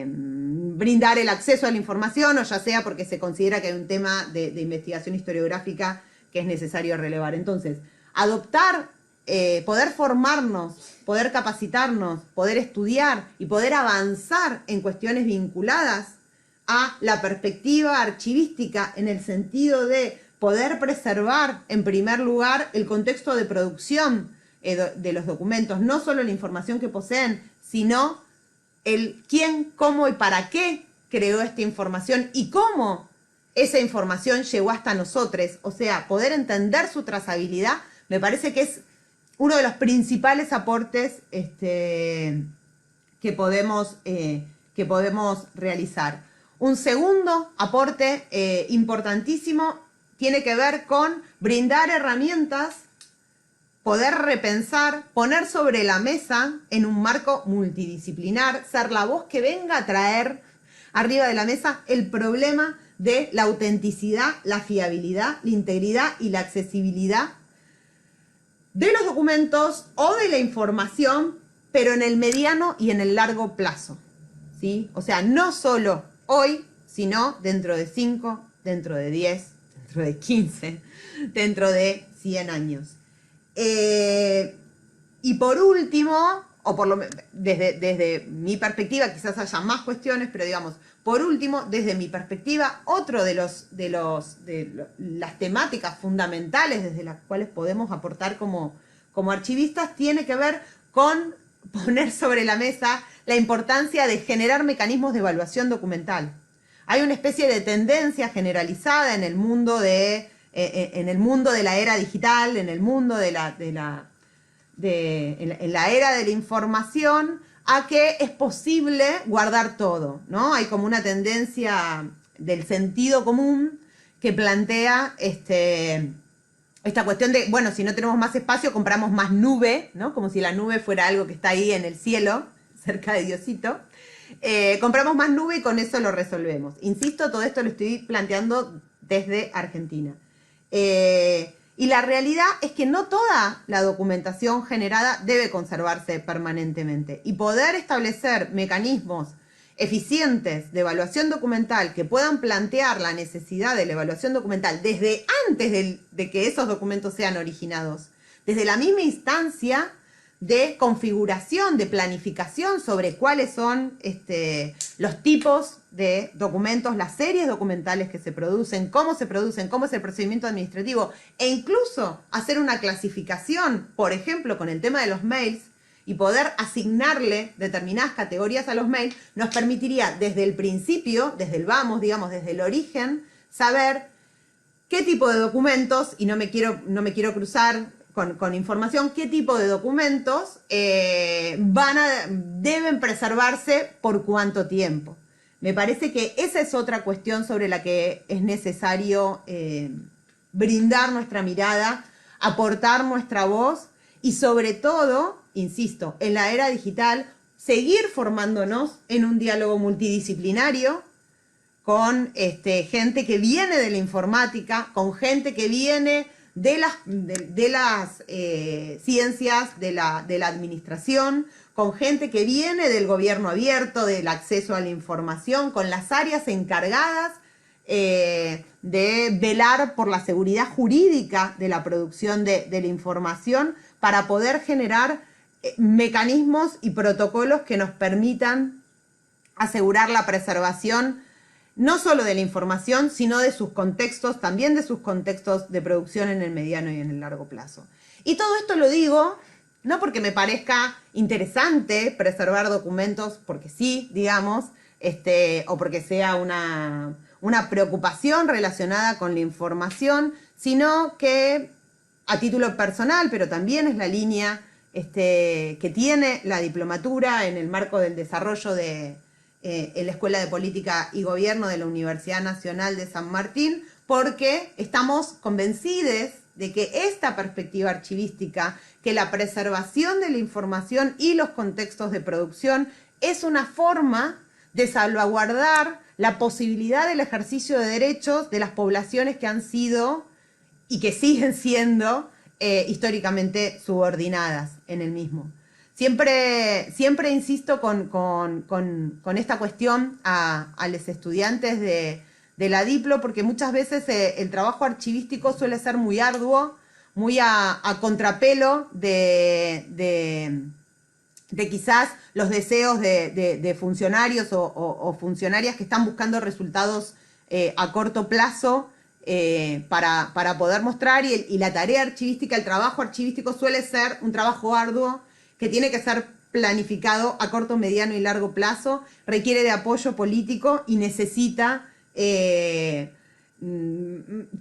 brindar el acceso a la información o ya sea porque se considera que hay un tema de investigación historiográfica que es necesario relevar. Entonces, adoptar, poder formarnos, poder capacitarnos, poder estudiar y poder avanzar en cuestiones vinculadas a la perspectiva archivística en el sentido de poder preservar, en primer lugar, el contexto de producción de los documentos, no solo la información que poseen, sino el quién, cómo y para qué creó esta información y cómo esa información llegó hasta nosotros. O sea, poder entender su trazabilidad me parece que es uno de los principales aportes que podemos realizar. Un segundo aporte importantísimo tiene que ver con brindar herramientas, poder repensar, poner sobre la mesa en un marco multidisciplinar, ser la voz que venga a traer arriba de la mesa el problema de la autenticidad, la fiabilidad, la integridad y la accesibilidad de los documentos o de la información, pero en el mediano y en el largo plazo, ¿sí? O sea, no solo hoy, sino dentro de 5, dentro de 10, dentro de 15, dentro de 100 años. Y por último, o por lo desde mi perspectiva, quizás haya más cuestiones, pero digamos, por último, desde mi perspectiva, otro de las temáticas fundamentales desde las cuales podemos aportar como archivistas tiene que ver con poner sobre la mesa la importancia de generar mecanismos de evaluación documental. Hay una especie de tendencia generalizada en el mundo de la era digital, en el mundo en la era de la información, a que es posible guardar todo, ¿no? Hay como una tendencia del sentido común que plantea esta cuestión de, bueno, si no tenemos más espacio, compramos más nube, ¿no? Como si la nube fuera algo que está ahí en el cielo, cerca de Diosito. Compramos más nube y con eso lo resolvemos. Insisto, todo esto lo estoy planteando desde Argentina. Y la realidad es que no toda la documentación generada debe conservarse permanentemente. Y poder establecer mecanismos eficientes de evaluación documental que puedan plantear la necesidad de la evaluación documental desde antes de que esos documentos sean originados, desde la misma instancia de configuración, de planificación sobre cuáles son los tipos de documentos, las series documentales que se producen, cómo es el procedimiento administrativo, e incluso hacer una clasificación, por ejemplo, con el tema de los mails, y poder asignarle determinadas categorías a los mails, nos permitiría desde el principio, desde el vamos, digamos, desde el origen, saber qué tipo de documentos, y no me quiero cruzar con información, qué tipo de documentos deben preservarse por cuánto tiempo. Me parece que esa es otra cuestión sobre la que es necesario brindar nuestra mirada, aportar nuestra voz y sobre todo, insisto, en la era digital, seguir formándonos en un diálogo multidisciplinario con gente que viene de la informática, con gente que viene de las ciencias de la administración, con gente que viene del gobierno abierto, del acceso a la información, con las áreas encargadas de velar por la seguridad jurídica de la producción de la información para poder generar mecanismos y protocolos que nos permitan asegurar la preservación no solo de la información, sino de sus contextos, también de sus contextos de producción en el mediano y en el largo plazo. Y todo esto lo digo no porque me parezca interesante preservar documentos, porque sí, digamos, o porque sea una preocupación relacionada con la información, sino que a título personal, pero también es la línea que tiene la diplomatura en el marco del desarrollo en la Escuela de Política y Gobierno de la Universidad Nacional de San Martín, porque estamos convencidos de que esta perspectiva archivística, que la preservación de la información y los contextos de producción es una forma de salvaguardar la posibilidad del ejercicio de derechos de las poblaciones que han sido y que siguen siendo históricamente subordinadas en el mismo. Siempre insisto con esta cuestión a los estudiantes de la Diplo, porque muchas veces el trabajo archivístico suele ser muy arduo, muy a contrapelo de quizás los deseos de funcionarios o funcionarias que están buscando resultados a corto plazo para poder mostrar, y la tarea archivística, el trabajo archivístico suele ser un trabajo arduo que tiene que ser planificado a corto, mediano y largo plazo, requiere de apoyo político y necesita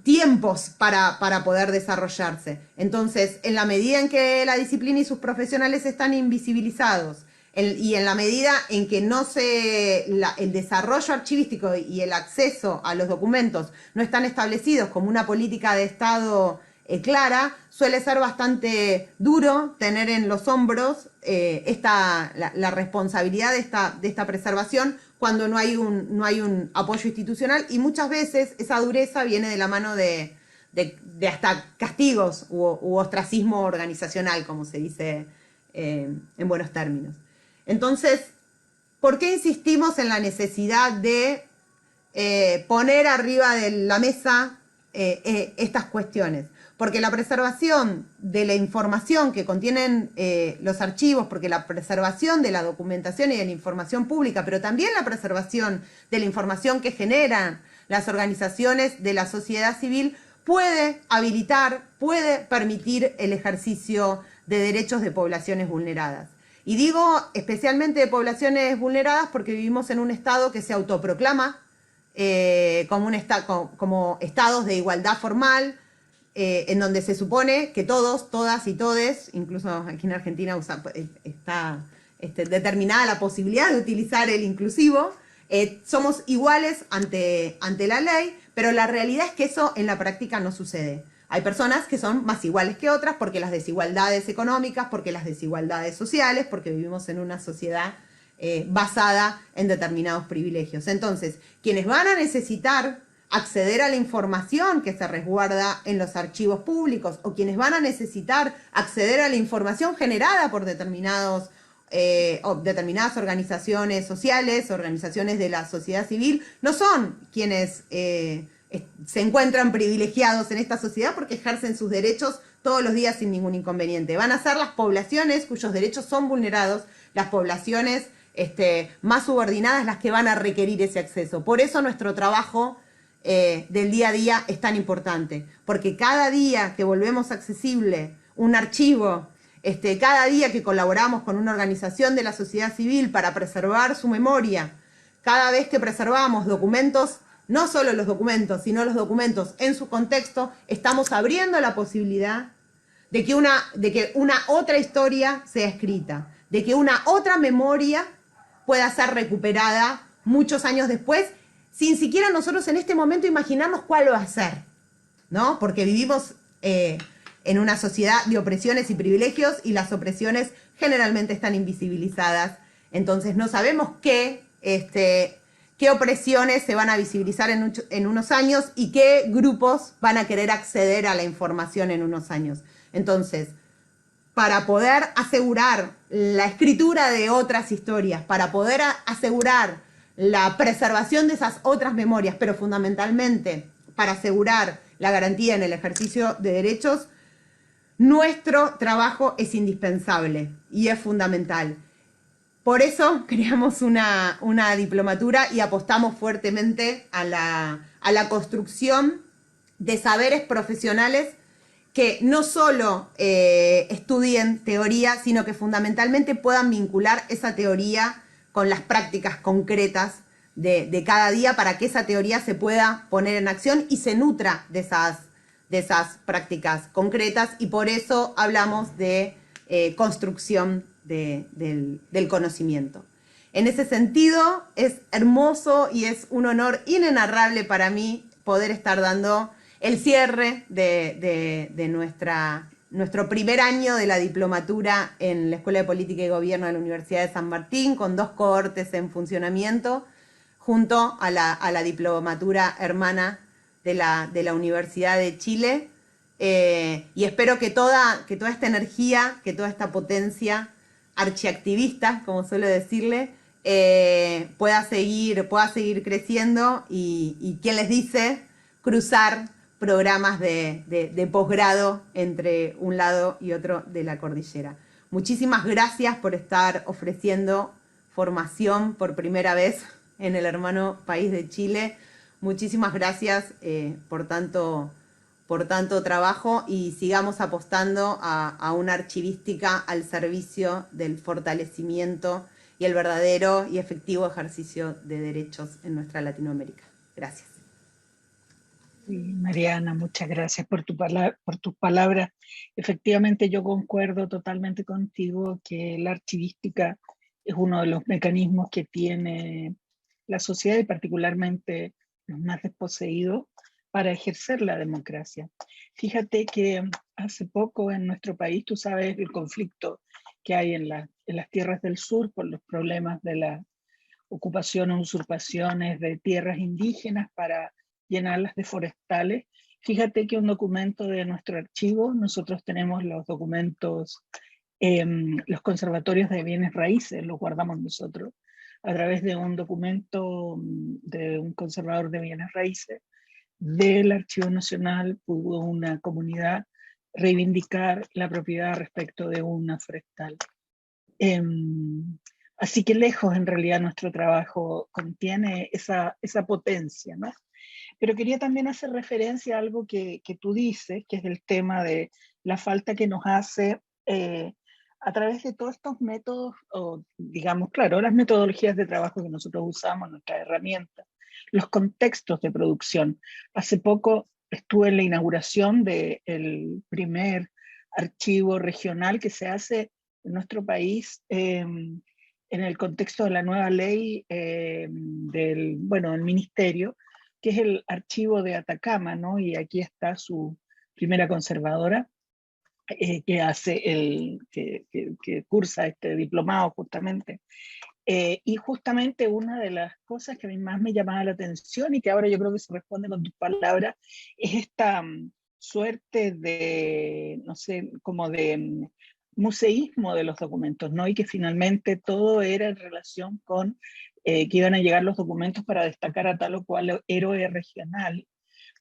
tiempos para poder desarrollarse. Entonces, en la medida en que la disciplina y sus profesionales están invisibilizados, y en la medida en que el desarrollo archivístico y el acceso a los documentos no están establecidos como una política de Estado clara, suele ser bastante duro tener en los hombros la responsabilidad de esta preservación cuando no hay un apoyo institucional, y muchas veces esa dureza viene de la mano de hasta castigos u ostracismo organizacional, como se dice en buenos términos. Entonces, ¿por qué insistimos en la necesidad de poner arriba de la mesa estas cuestiones? Porque la preservación de la información que contienen los archivos, porque la preservación de la documentación y de la información pública, pero también la preservación de la información que generan las organizaciones de la sociedad civil, puede habilitar, puede permitir el ejercicio de derechos de poblaciones vulneradas. Y digo especialmente de poblaciones vulneradas porque vivimos en un Estado que se autoproclama como estados de igualdad formal, en donde se supone que todos, todas y todes, incluso aquí en Argentina está determinada la posibilidad de utilizar el inclusivo, somos iguales ante la ley, pero la realidad es que eso en la práctica no sucede. Hay personas que son más iguales que otras porque las desigualdades económicas, porque las desigualdades sociales, porque vivimos en una sociedad basada en determinados privilegios. Entonces, quienes van a necesitar acceder a la información que se resguarda en los archivos públicos, o quienes van a necesitar acceder a la información generada por determinadas organizaciones sociales, organizaciones de la sociedad civil, no son quienes se encuentran privilegiados en esta sociedad porque ejercen sus derechos todos los días sin ningún inconveniente. Van a ser las poblaciones cuyos derechos son vulnerados, las poblaciones más subordinadas, las que van a requerir ese acceso. Por eso nuestro trabajo del día a día es tan importante, porque cada día que volvemos accesible un archivo, cada día que colaboramos con una organización de la sociedad civil para preservar su memoria, cada vez que preservamos documentos, no solo los documentos, sino los documentos en su contexto, estamos abriendo la posibilidad de que una otra historia sea escrita, de que una otra memoria pueda ser recuperada muchos años después, sin siquiera nosotros en este momento imaginarnos cuál va a ser, ¿no? Porque vivimos en una sociedad de opresiones y privilegios, y las opresiones generalmente están invisibilizadas. Entonces no sabemos qué opresiones se van a visibilizar en unos años y qué grupos van a querer acceder a la información en unos años. Entonces, para poder asegurar la escritura de otras historias, para poder asegurar la preservación de esas otras memorias, pero fundamentalmente para asegurar la garantía en el ejercicio de derechos, nuestro trabajo es indispensable y es fundamental. Por eso creamos una diplomatura y apostamos fuertemente a la construcción de saberes profesionales que no solo estudien teoría, sino que fundamentalmente puedan vincular esa teoría con las prácticas concretas de cada día, para que esa teoría se pueda poner en acción y se nutra de esas prácticas concretas, y por eso hablamos de construcción del conocimiento. En ese sentido, es hermoso y es un honor inenarrable para mí poder estar dando el cierre de nuestro primer año de la diplomatura en la Escuela de Política y Gobierno de la Universidad de San Martín, con 2 cohortes en funcionamiento, junto a la diplomatura hermana de la Universidad de Chile. Y espero que toda esta energía, que toda esta potencia archiactivista, como suelo decirle, pueda seguir creciendo, y ¿quién les dice? Cruzar programas de posgrado entre un lado y otro de la cordillera. Muchísimas gracias por estar ofreciendo formación por primera vez en el hermano país de Chile. muchísimas gracias por tanto trabajo y sigamos apostando a una archivística al servicio del fortalecimiento y el verdadero y efectivo ejercicio de derechos en nuestra Latinoamérica. Gracias. Sí, Mariana, muchas gracias por tus palabras. Efectivamente, yo concuerdo totalmente contigo que la archivística es uno de los mecanismos que tiene la sociedad y particularmente los más desposeídos para ejercer la democracia. Fíjate que hace poco en nuestro país, tú sabes el conflicto que hay en las tierras del sur por los problemas de la ocupación o usurpaciones de tierras indígenas para llenarlas de forestales. Fíjate que un documento de nuestro archivo, nosotros tenemos los documentos, los conservatorios de bienes raíces, los guardamos nosotros a través de un documento de un conservador de bienes raíces del Archivo Nacional. Pudo una comunidad reivindicar la propiedad respecto de una forestal. Así que lejos en realidad nuestro trabajo contiene esa potencia, ¿no? Pero quería también hacer referencia a algo que tú dices, que es el tema de la falta que nos hace a través de todos estos métodos, o digamos, claro, las metodologías de trabajo que nosotros usamos, nuestras herramientas, los contextos de producción. Hace poco estuve en la inauguración del primer archivo regional que se hace en nuestro país en el contexto de la nueva ley del ministerio, que es el archivo de Atacama, ¿no? Y aquí está su primera conservadora, que cursa este diplomado justamente. Y justamente una de las cosas que a mí más me llamaba la atención y que ahora yo creo que se responde con tus palabras, es esta suerte de, no sé, como de museísmo de los documentos, ¿no? Y que finalmente todo era en relación con que iban a llegar los documentos para destacar a tal o cual héroe regional,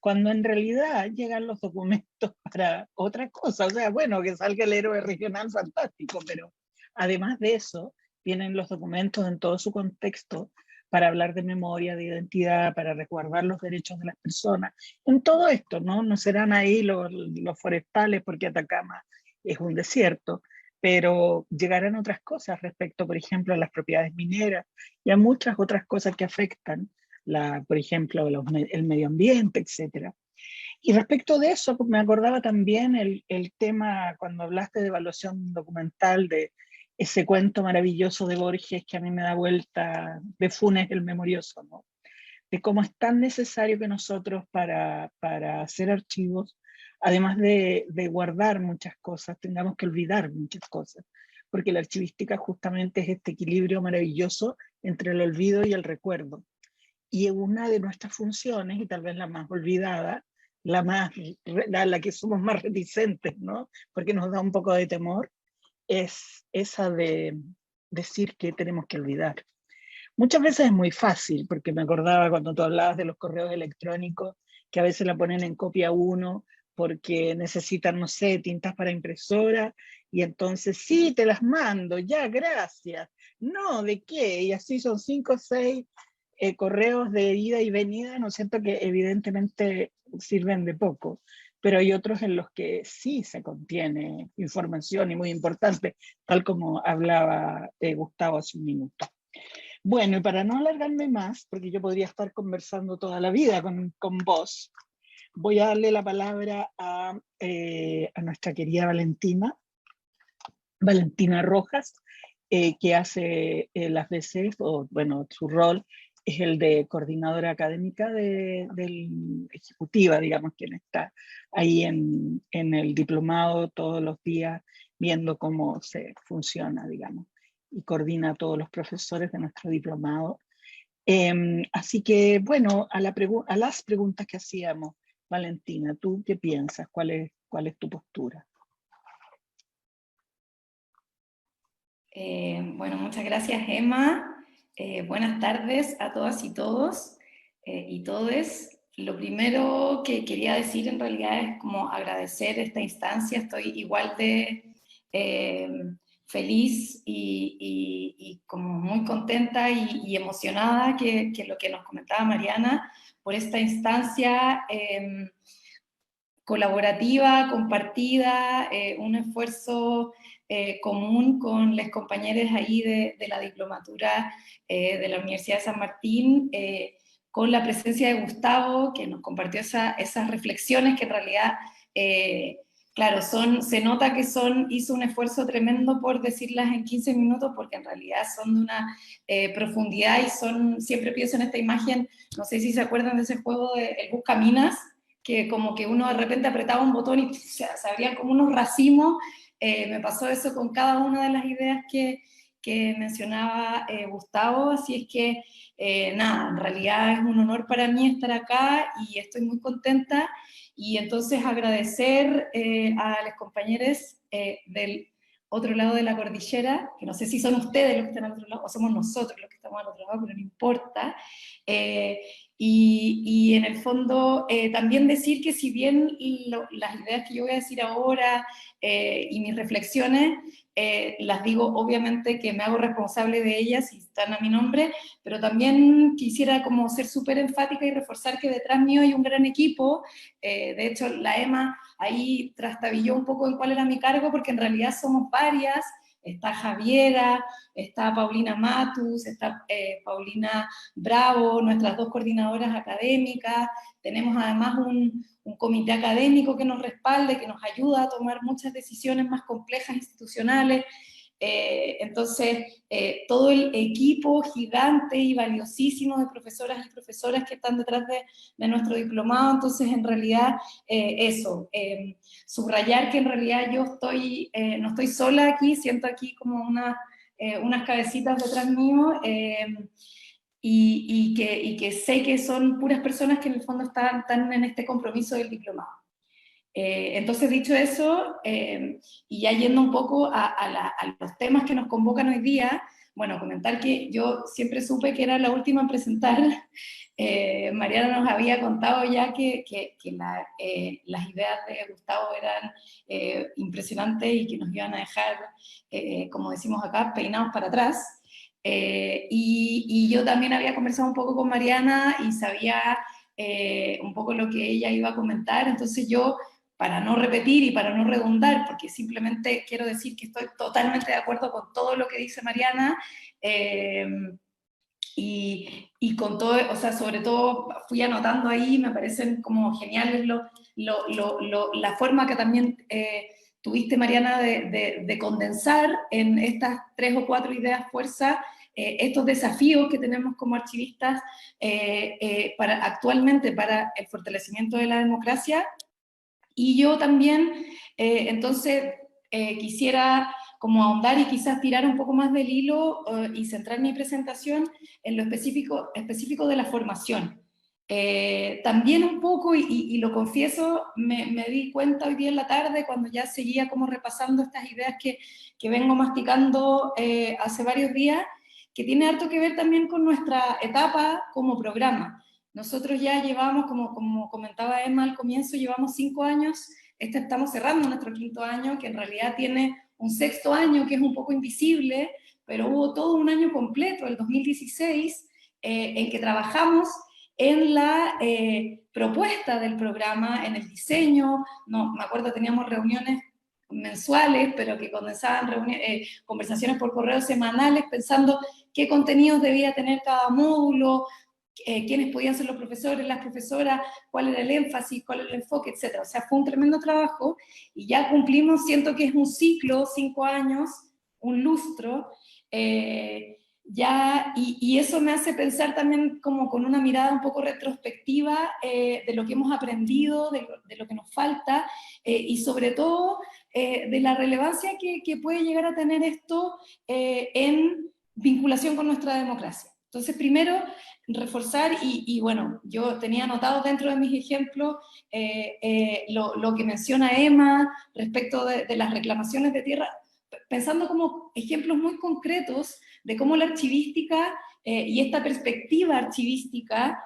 cuando en realidad llegan los documentos para otra cosa. O sea, bueno, que salga el héroe regional, fantástico, pero además de eso, vienen los documentos en todo su contexto para hablar de memoria, de identidad, para resguardar los derechos de las personas. En todo esto, ¿no? No serán ahí los forestales, porque Atacama es un desierto, pero llegarán otras cosas respecto, por ejemplo, a las propiedades mineras y a muchas otras cosas que afectan, por ejemplo, el medio ambiente, etc. Y respecto de eso, me acordaba también el tema, cuando hablaste de evaluación documental, de ese cuento maravilloso de Borges que a mí me da vuelta, de Funes el Memorioso, ¿no? De cómo es tan necesario que nosotros para hacer archivos, además de guardar muchas cosas, tengamos que olvidar muchas cosas, porque la archivística justamente es este equilibrio maravilloso entre el olvido y el recuerdo. Y una de nuestras funciones, y tal vez la más olvidada, la que somos más reticentes, ¿no? Porque nos da un poco de temor, es esa de decir que tenemos que olvidar. Muchas veces es muy fácil, porque me acordaba cuando tú hablabas de los correos electrónicos, que a veces la ponen en copia 1 porque necesitan, no sé, tintas para impresora, y entonces sí, te las mando, ya, gracias. No, ¿de qué? Y así son 5 o 6 correos de ida y venida, ¿no es cierto?, que evidentemente sirven de poco, pero hay otros en los que sí se contiene información y muy importante, tal como hablaba Gustavo hace un minuto. Bueno, y para no alargarme más, porque yo podría estar conversando toda la vida con vos, voy a darle la palabra a nuestra querida Valentina Rojas, que hace las veces, o bueno, su rol es el de coordinadora académica del ejecutiva, digamos, quien está ahí en el diplomado todos los días viendo cómo se funciona, digamos, y coordina a todos los profesores de nuestro diplomado. Así que, bueno, a las preguntas que hacíamos, Valentina, ¿tú qué piensas? ¿Cuál es tu postura? Bueno, muchas gracias, Emma. Buenas tardes a todas y todos y todes. Lo primero que quería decir en realidad es como agradecer esta instancia. Estoy igual de feliz y como muy contenta y emocionada que lo que nos comentaba Mariana, por esta instancia colaborativa, compartida, un esfuerzo común con los compañeros ahí de la diplomatura de la Universidad de San Martín, con la presencia de Gustavo, que nos compartió esas reflexiones que en realidad, claro, se nota que hizo un esfuerzo tremendo por decirlas en 15 minutos, porque en realidad son de una profundidad y siempre pienso en esta imagen, no sé si se acuerdan de ese juego de El Buscaminas, que como que uno de repente apretaba un botón y se abrían como unos racimos. Me pasó eso con cada una de las ideas que mencionaba Gustavo, así es que nada, en realidad es un honor para mí estar acá y estoy muy contenta, y entonces agradecer a los compañeros del otro lado de la cordillera, que no sé si son ustedes los que están al otro lado o somos nosotros los que estamos al otro lado, pero no importa, y en el fondo también decir que si bien las ideas que yo voy a decir ahora y mis reflexiones, las digo obviamente que me hago responsable de ellas y están a mi nombre, pero también quisiera como ser súper enfática y reforzar que detrás mío hay un gran equipo. De hecho la Emma ahí trastabilló un poco en cuál era mi cargo, porque en realidad somos varias. Está Javiera, está Paulina Matus, está Paulina Bravo, nuestras dos coordinadoras académicas. Tenemos además un comité académico que nos respalda y que nos ayuda a tomar muchas decisiones más complejas institucionales. Entonces, todo el equipo gigante y valiosísimo de profesoras y profesores que están detrás de nuestro diplomado. Entonces, en realidad, subrayar que en realidad yo no estoy sola aquí, siento aquí como unas cabecitas detrás mío, y que sé que son puras personas que en el fondo están en este compromiso del diplomado. Entonces, dicho eso, y ya yendo un poco a los temas que nos convocan hoy día, bueno, comentar que yo siempre supe que era la última en presentar. Mariana nos había contado ya que las ideas de Gustavo eran impresionantes y que nos iban a dejar, como decimos acá, peinados para atrás. Y yo también había conversado un poco con Mariana y sabía un poco lo que ella iba a comentar, entonces yo, para no repetir y para no redundar, porque simplemente quiero decir que estoy totalmente de acuerdo con todo lo que dice Mariana, y con todo, o sea, sobre todo fui anotando ahí, me parecen como geniales la forma que también tuviste, Mariana, de condensar en estas 3 o 4 ideas fuerza estos desafíos que tenemos como archivistas actualmente para el fortalecimiento de la democracia. Y yo también, entonces, quisiera como ahondar y quizás tirar un poco más del hilo y centrar mi presentación en lo específico de la formación. También un poco, y lo confieso, me di cuenta hoy día en la tarde, cuando ya seguía como repasando estas ideas que vengo masticando hace varios días, que tiene harto que ver también con nuestra etapa como programa. Nosotros ya llevamos, como comentaba Emma al comienzo, llevamos 5 años, estamos cerrando nuestro 5º año, que en realidad tiene un 6º año que es un poco invisible, pero hubo todo un año completo, el 2016, en que trabajamos en la propuesta del programa, en el diseño. No, me acuerdo, teníamos reuniones mensuales, pero que condensaban conversaciones por correo semanales, pensando qué contenidos debía tener cada módulo, quiénes podían ser los profesores, las profesoras, cuál era el énfasis, cuál era el enfoque, etc. O sea, fue un tremendo trabajo, y ya cumplimos, siento que es un ciclo, 5 años, un lustro, y eso me hace pensar también como con una mirada un poco retrospectiva de lo que hemos aprendido, de lo que nos falta, y sobre todo de la relevancia que puede llegar a tener esto en vinculación con nuestra democracia. Entonces, primero, reforzar, y bueno, yo tenía anotado dentro de mis ejemplos lo que menciona Emma respecto de las reclamaciones de tierra, pensando como ejemplos muy concretos de cómo la archivística y esta perspectiva archivística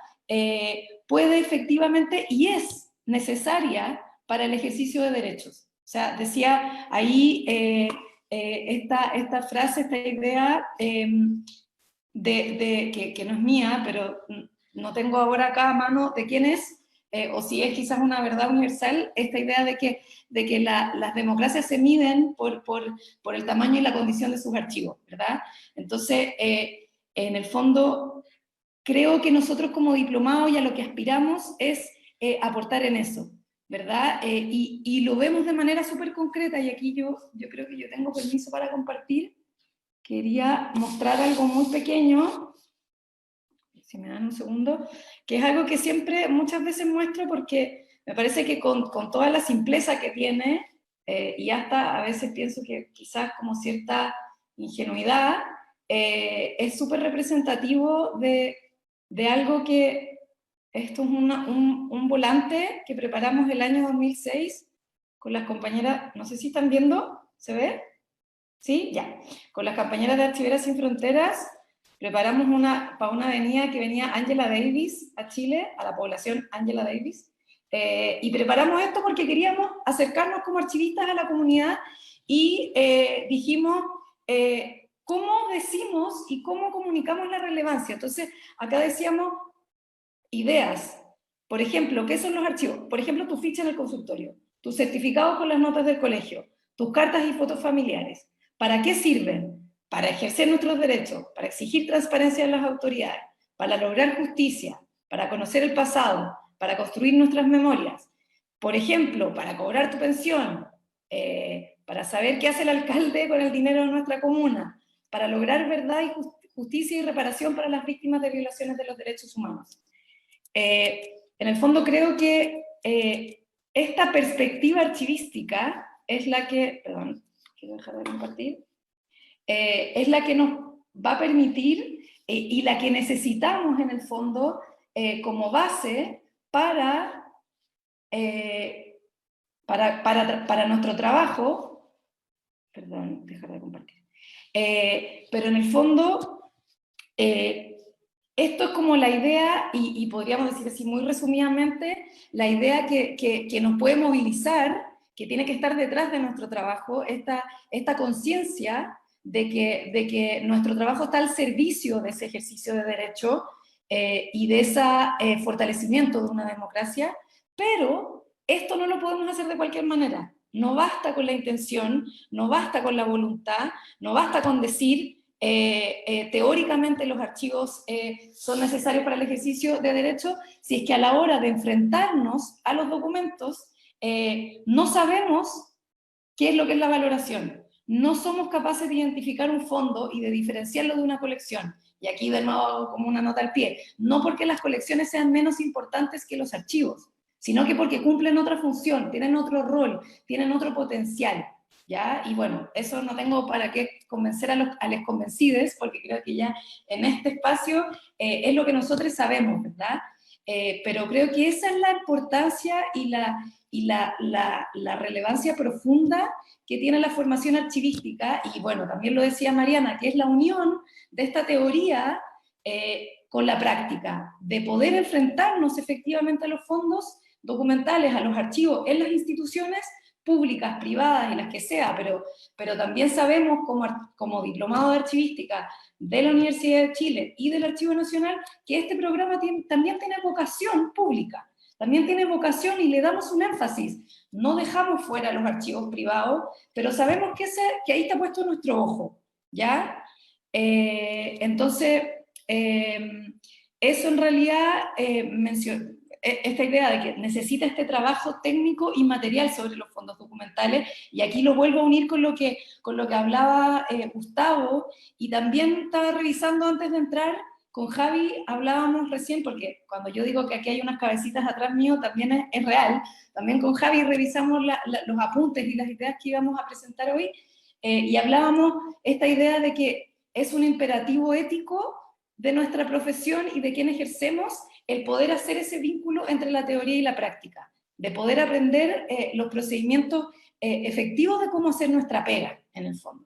puede efectivamente y es necesaria para el ejercicio de derechos. O sea, decía ahí esta frase, esta idea que no es mía, pero no tengo ahora acá a mano de quién es, o si es quizás una verdad universal, esta idea de que las democracias se miden por el tamaño y la condición de sus archivos, ¿verdad? Entonces, en el fondo, creo que nosotros como diplomados y a lo que aspiramos es aportar en eso, ¿verdad? Y lo vemos de manera súper concreta, y aquí yo creo que yo tengo permiso para compartir. Quería mostrar algo muy pequeño, si me dan un segundo, que es algo que siempre, muchas veces muestro porque me parece que con toda la simpleza que tiene, y hasta a veces pienso que quizás como cierta ingenuidad, es súper representativo de algo que, esto es un volante que preparamos el año 2006 con las compañeras, no sé si están viendo, ¿se ve? ¿Sí? Ya. Con las compañeras de Archiveras Sin Fronteras preparamos para una avenida que venía Angela Davis a Chile, a la población Angela Davis, y preparamos esto porque queríamos acercarnos como archivistas a la comunidad y dijimos cómo decimos y cómo comunicamos la relevancia. Entonces, acá decíamos ideas. Por ejemplo, ¿qué son los archivos? Por ejemplo, tu ficha en el consultorio, tus certificados con las notas del colegio, tus cartas y fotos familiares. ¿Para qué sirven? Para ejercer nuestros derechos, para exigir transparencia en las autoridades, para lograr justicia, para conocer el pasado, para construir nuestras memorias. Por ejemplo, para cobrar tu pensión, para saber qué hace el alcalde con el dinero de nuestra comuna, para lograr verdad y justicia y reparación para las víctimas de violaciones de los derechos humanos. En el fondo creo que esta perspectiva archivística es la que, perdón, quiero dejar de compartir, es la que nos va a permitir y la que necesitamos en el fondo como base para nuestro trabajo, perdón, dejar de compartir, pero en el fondo esto es como la idea, y podríamos decir así muy resumidamente, la idea que nos puede movilizar, que tiene que estar detrás de nuestro trabajo, esta conciencia de que nuestro trabajo está al servicio de ese ejercicio de derecho y de ese fortalecimiento de una democracia, pero esto no lo podemos hacer de cualquier manera. No basta con la intención, no basta con la voluntad, no basta con decir teóricamente los archivos son necesarios para el ejercicio de derecho, si es que a la hora de enfrentarnos a los documentos no sabemos qué es lo que es la valoración. No somos capaces de identificar un fondo y de diferenciarlo de una colección. Y aquí de nuevo como una nota al pie, no porque las colecciones sean menos importantes que los archivos, sino que porque cumplen otra función, tienen otro rol, tienen otro potencial. ¿Ya? Y bueno, eso no tengo para qué convencer a los convencidos, porque creo que ya en este espacio es lo que nosotros sabemos, ¿verdad? Pero creo que esa es la importancia y la relevancia profunda que tiene la formación archivística, y bueno, también lo decía Mariana, que es la unión de esta teoría con la práctica, de poder enfrentarnos efectivamente a los fondos documentales, a los archivos en las instituciones públicas, privadas y las que sea, pero también sabemos como diplomado de archivística de la Universidad de Chile y del Archivo Nacional que este programa también tiene vocación pública, también tiene vocación y le damos un énfasis. No dejamos fuera los archivos privados, pero sabemos que ahí está puesto nuestro ojo, ¿ya? Entonces, eso en realidad esta idea de que necesita este trabajo técnico y material sobre los fondos documentales, y aquí lo vuelvo a unir con lo que hablaba Gustavo, y también estaba revisando antes de entrar, con Javi hablábamos recién, porque cuando yo digo que aquí hay unas cabecitas atrás mío, también es real, también con Javi revisamos los apuntes y las ideas que íbamos a presentar hoy, y hablábamos esta idea de que es un imperativo ético de nuestra profesión y de quien ejercemos, el poder hacer ese vínculo entre la teoría y la práctica, de poder aprender los procedimientos efectivos de cómo hacer nuestra pega, en el fondo.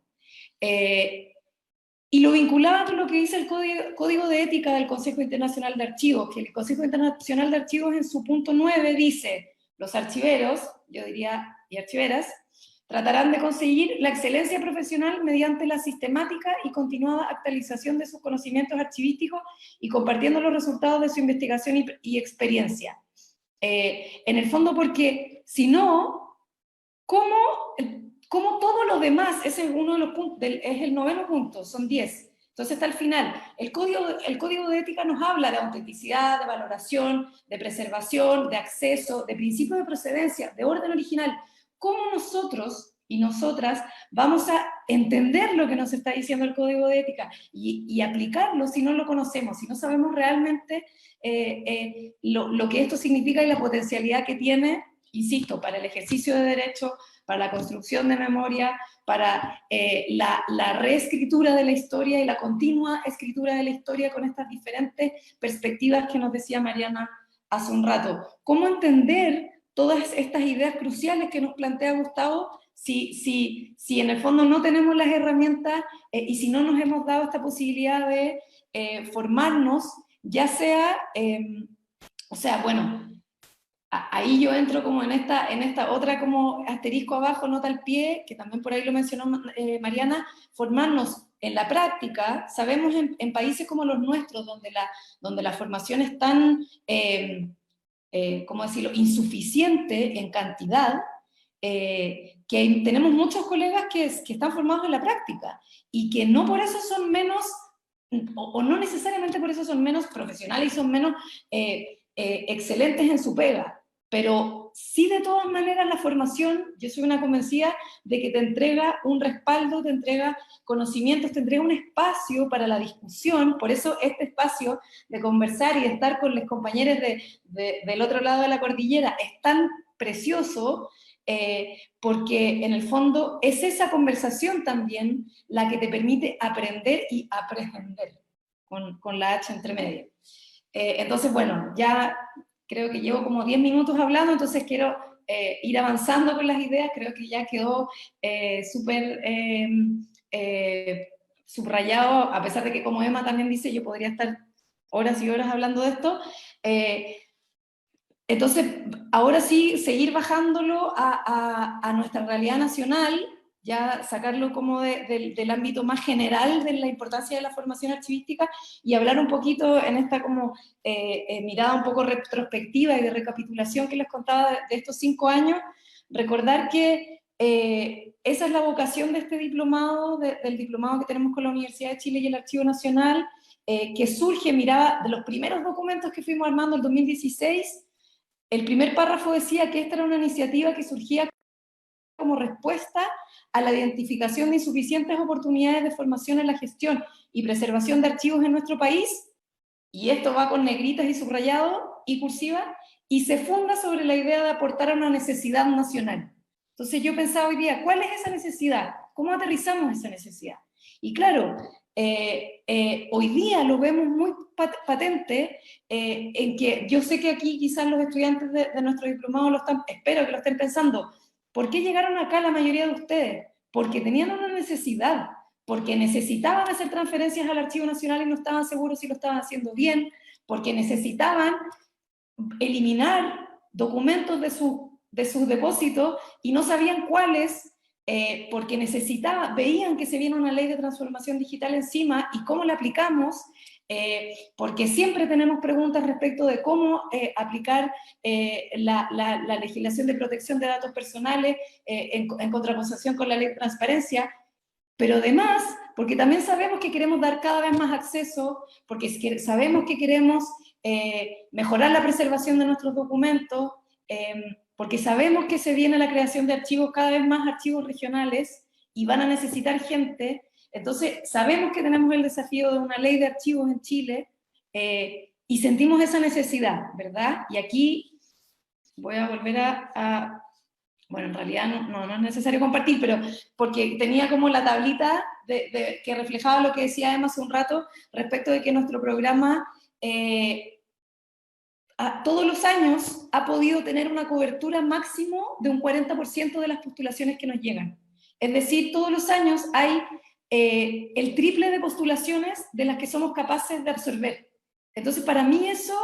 Y lo vinculaba con lo que dice el Código de Ética del Consejo Internacional de Archivos, que el Consejo Internacional de Archivos en su punto 9 dice, los archiveros, yo diría, y archiveras, tratarán de conseguir la excelencia profesional mediante la sistemática y continuada actualización de sus conocimientos archivísticos y compartiendo los resultados de su investigación y experiencia. En el fondo, porque si no, ¿cómo todo lo demás? Ese es uno de los puntos, es el 9º punto, son 10. Entonces está al final. El código de ética nos habla de autenticidad, de valoración, de preservación, de acceso, de principio de procedencia, de orden original. ¿Cómo nosotros y nosotras vamos a entender lo que nos está diciendo el código de ética y aplicarlo si no lo conocemos, si no sabemos realmente lo que esto significa y la potencialidad que tiene, insisto, para el ejercicio de derecho, para la construcción de memoria, para la reescritura de la historia y la continua escritura de la historia con estas diferentes perspectivas que nos decía Mariana hace un rato? ¿Cómo entender todas estas ideas cruciales que nos plantea Gustavo si en el fondo no tenemos las herramientas y si no nos hemos dado esta posibilidad de formarnos, ya sea, o sea, bueno, ahí yo entro como en esta otra como asterisco abajo, nota al pie, que también por ahí lo mencionó Mariana, formarnos en la práctica. Sabemos en países como los nuestros, donde la formación es tan, ¿cómo decirlo?, insuficiente en cantidad, que tenemos muchos colegas que están formados en la práctica, y que no por eso son menos, o no necesariamente por eso son menos profesionales y son menos excelentes en su pega, pero sí de todas maneras la formación, yo soy una convencida de que te entrega un respaldo, te entrega conocimientos, te entrega un espacio para la discusión. Por eso este espacio de conversar y de estar con los compañeros del otro lado de la cordillera es tan precioso, porque en el fondo es esa conversación también la que te permite aprender y aprender, con la H entre medio. Entonces, bueno, ya creo que llevo como 10 minutos hablando, entonces quiero ir avanzando con las ideas. Creo que ya quedó súper subrayado, a pesar de que, como Emma también dice, yo podría estar horas y horas hablando de esto. Entonces, ahora sí, seguir bajándolo a nuestra realidad nacional, ya sacarlo como del ámbito más general de la importancia de la formación archivística, y hablar un poquito en esta como mirada un poco retrospectiva y de recapitulación que les contaba de estos 5 años. Recordar que esa es la vocación de este diplomado, del diplomado que tenemos con la Universidad de Chile y el Archivo Nacional, que surge, miraba, de los primeros documentos que fuimos armando en 2016, el primer párrafo decía que esta era una iniciativa que surgía como respuesta a la identificación de insuficientes oportunidades de formación en la gestión y preservación de archivos en nuestro país, y esto va con negritas y subrayado y cursiva, y se funda sobre la idea de aportar a una necesidad nacional. Entonces yo pensaba hoy día, ¿cuál es esa necesidad? ¿Cómo aterrizamos esa necesidad? Y claro, hoy día lo vemos muy patente, en que yo sé que aquí quizás los estudiantes de nuestro diplomado espero que lo estén pensando. ¿Por qué llegaron acá la mayoría de ustedes? Porque tenían una necesidad, porque necesitaban hacer transferencias al Archivo Nacional y no estaban seguros si lo estaban haciendo bien, porque necesitaban eliminar documentos de sus depósitos y no sabían cuáles, porque veían que se viene una ley de transformación digital encima y cómo la aplicamos, porque siempre tenemos preguntas respecto de cómo aplicar la legislación de protección de datos personales en contraposición con la ley de transparencia, pero además, porque también sabemos que queremos dar cada vez más acceso, porque sabemos que queremos mejorar la preservación de nuestros documentos, porque sabemos que se viene la creación de archivos, cada vez más archivos regionales, y van a necesitar gente. Entonces, sabemos que tenemos el desafío de una ley de archivos en Chile, y sentimos esa necesidad, ¿verdad? Y aquí voy a volver bueno, en realidad no es necesario compartir, pero porque tenía como la tablita que reflejaba lo que decía Emma hace un rato, respecto de que nuestro programa todos los años ha podido tener una cobertura máximo de un 40% de las postulaciones que nos llegan. Es decir, todos los años hay el triple de postulaciones de las que somos capaces de absorber. Entonces, para mí eso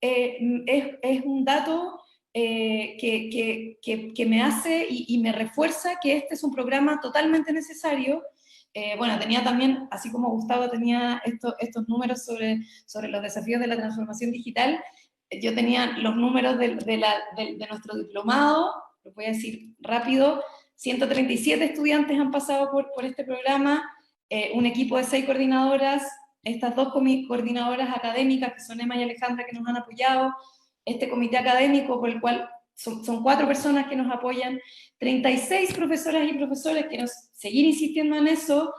es un dato que me hace y me refuerza que este es un programa totalmente necesario. Bueno, tenía también, así como Gustavo tenía estos números sobre los desafíos de la transformación digital, yo tenía los números de nuestro diplomado, lo voy a decir rápido. 137 estudiantes han pasado por este programa, un equipo de 6 coordinadoras, estas 2 coordinadoras académicas, que son Emma y Alejandra, que nos han apoyado, este comité académico, por el cual son 4 personas que nos apoyan, 36 profesoras y profesores, que nos seguir insistiendo en eso,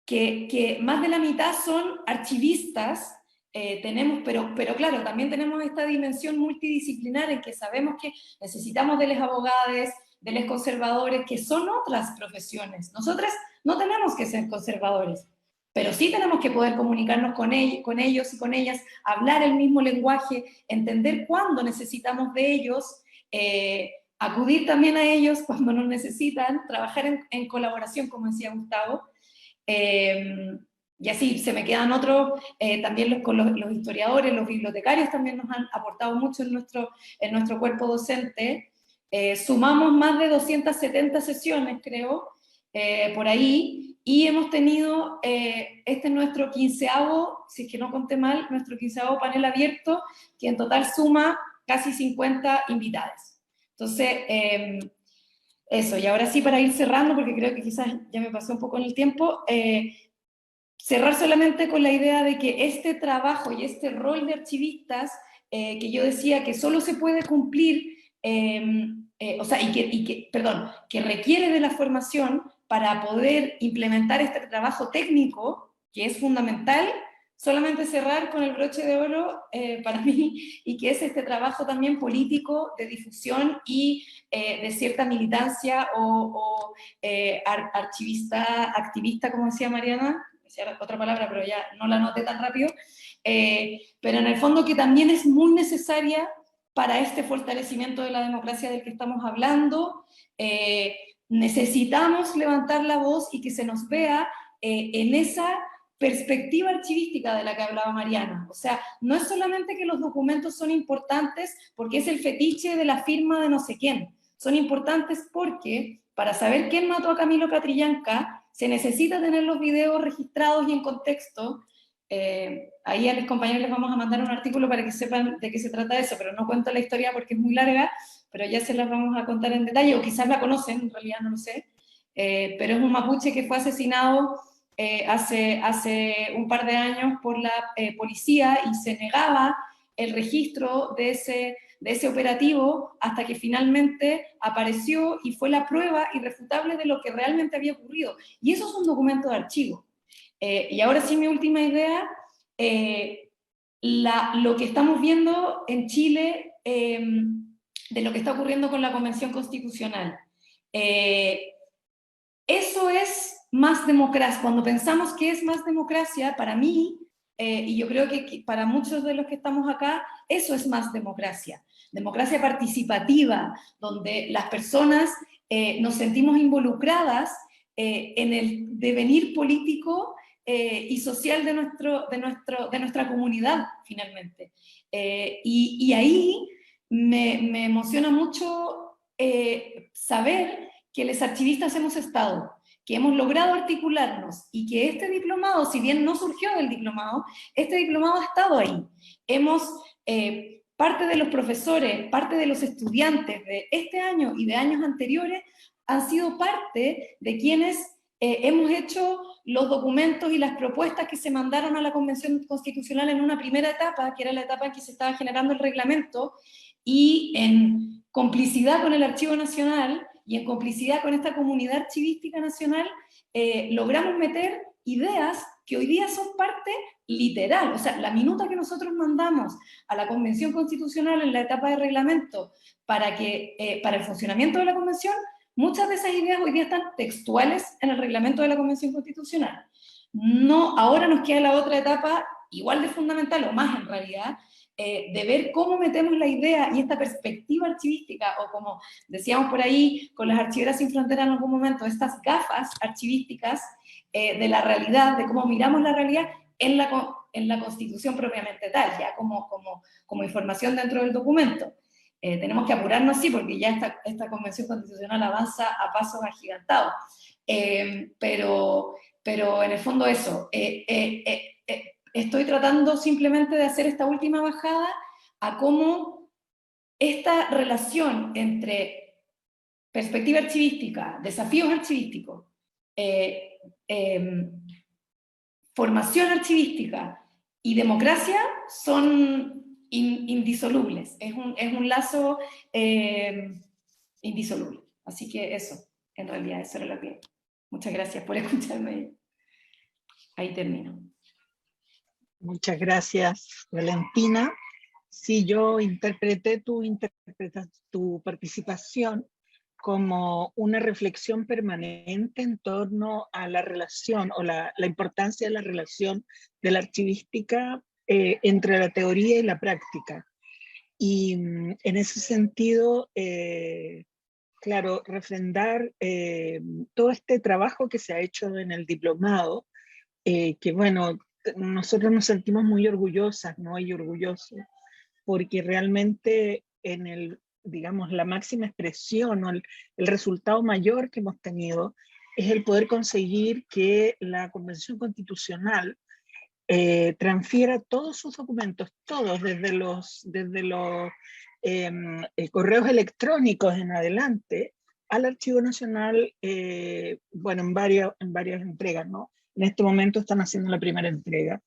que más de la mitad son archivistas. Tenemos, pero claro, también tenemos esta dimensión multidisciplinar en que sabemos que necesitamos de los abogados, de los conservadores, que son otras profesiones. Nosotras no tenemos que ser conservadores, pero sí tenemos que poder comunicarnos con ellos y con ellas, hablar el mismo lenguaje, entender cuándo necesitamos de ellos, acudir también a ellos cuando nos necesitan, trabajar en colaboración, como decía Gustavo. Y así se me quedan otros, también los historiadores, los bibliotecarios también nos han aportado mucho en nuestro cuerpo docente. Sumamos más de 270 sesiones, creo, por ahí, y hemos tenido, este es nuestro 15avo, si es que no conté mal, nuestro 15avo panel abierto, que en total suma casi 50 invitadas. Entonces, eso, y ahora sí, para ir cerrando, porque creo que quizás ya me pasó un poco en el tiempo, cerrar solamente con la idea de que este trabajo y este rol de archivistas, que yo decía que solo se puede cumplir, o sea, que requiere de la formación para poder implementar este trabajo técnico, que es fundamental, solamente cerrar con el broche de oro para mí, y que es este trabajo también político de difusión y de cierta militancia o archivista, activista, como decía Mariana, decía otra palabra, pero ya no la anoté tan rápido, pero en el fondo que también es muy necesaria para este fortalecimiento de la democracia del que estamos hablando. Necesitamos levantar la voz y que se nos vea en esa perspectiva archivística de la que hablaba Mariana. O sea, no es solamente que los documentos son importantes porque es el fetiche de la firma de no sé quién, son importantes porque para saber quién mató a Camilo Catrillanca se necesita tener los videos registrados y en contexto. Ahí a los compañeros les vamos a mandar un artículo para que sepan de qué se trata eso, pero no cuento la historia porque es muy larga, pero ya se las vamos a contar en detalle, o quizás la conocen, en realidad no lo sé, pero es un mapuche que fue asesinado hace un par de años por la policía y se negaba el registro de ese operativo hasta que finalmente apareció y fue la prueba irrefutable de lo que realmente había ocurrido. Y eso es un documento de archivo. Y ahora sí, mi última idea, lo que estamos viendo en Chile, de lo que está ocurriendo con la Convención Constitucional. Eso es más democracia. Cuando pensamos que es más democracia, para mí, y yo creo que para muchos de los que estamos acá, eso es más democracia. Democracia participativa, donde las personas nos sentimos involucradas en el devenir político y social de nuestra comunidad, finalmente. Y ahí me emociona mucho saber que los archivistas hemos estado, que hemos logrado articularnos y que este diplomado, si bien no surgió del diplomado, este diplomado ha estado ahí. Parte de los profesores, parte de los estudiantes de este año y de años anteriores han sido parte de quienes hemos hecho los documentos y las propuestas que se mandaron a la Convención Constitucional en una primera etapa, que era la etapa en que se estaba generando el reglamento, y en complicidad con el Archivo Nacional y en complicidad con esta comunidad archivística nacional, logramos meter ideas que hoy día son parte literal. O sea, la minuta que nosotros mandamos a la Convención Constitucional en la etapa de reglamento para el funcionamiento de la Convención, muchas de esas ideas hoy día están textuales en el reglamento de la Convención Constitucional. No, ahora nos queda la otra etapa, igual de fundamental, o más en realidad, de ver cómo metemos la idea y esta perspectiva archivística, o como decíamos por ahí con las Archiveras Sin Fronteras en algún momento, estas gafas archivísticas de la realidad, de cómo miramos la realidad en la Constitución propiamente tal, ya como información dentro del documento. Tenemos que apurarnos, sí, porque ya esta Convención Constitucional avanza a pasos agigantados. Pero en el fondo eso, estoy tratando simplemente de hacer esta última bajada a cómo esta relación entre perspectiva archivística, desafíos archivísticos, formación archivística y democracia son indisolubles. Es un lazo indisoluble. Así que eso, en realidad, eso era lo que... Muchas gracias por escucharme. Ahí termino. Muchas gracias, Valentina. Sí, yo interpreté tu participación como una reflexión permanente en torno a la relación o la importancia de la relación de la archivística entre la teoría y la práctica. Y en ese sentido, claro, refrendar todo este trabajo que se ha hecho en el diplomado, que bueno, nosotros nos sentimos muy orgullosas, ¿no? Y orgullosos, porque realmente en el, digamos, la máxima expresión o el resultado mayor que hemos tenido es el poder conseguir que la Convención Constitucional transfiera todos sus documentos, todos, desde los correos electrónicos en adelante, al Archivo Nacional, bueno, en varias entregas, ¿no? En este momento están haciendo la primera entrega.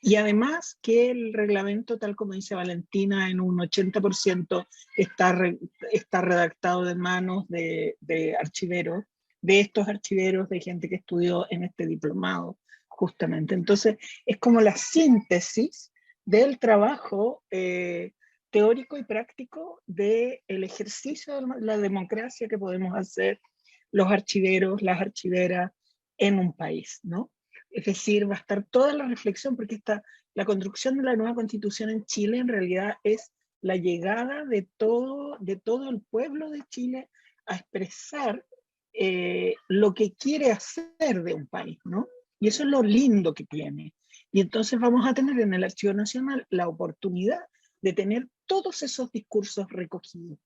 Y además que el reglamento, tal como dice Valentina, en un 80% está redactado de manos de archiveros, de estos archiveros, de gente que estudió en este diplomado, justamente. Entonces, es como la síntesis del trabajo teórico y práctico del ejercicio de la democracia que podemos hacer los archiveros, las archiveras en un país, ¿no? Es decir, va a estar toda la reflexión, porque la construcción de la nueva Constitución en Chile en realidad es la llegada de todo el pueblo de Chile a expresar lo que quiere hacer de un país, ¿no? Y eso es lo lindo que tiene. Y entonces vamos a tener en el Archivo Nacional la oportunidad de tener todos esos discursos recogidos.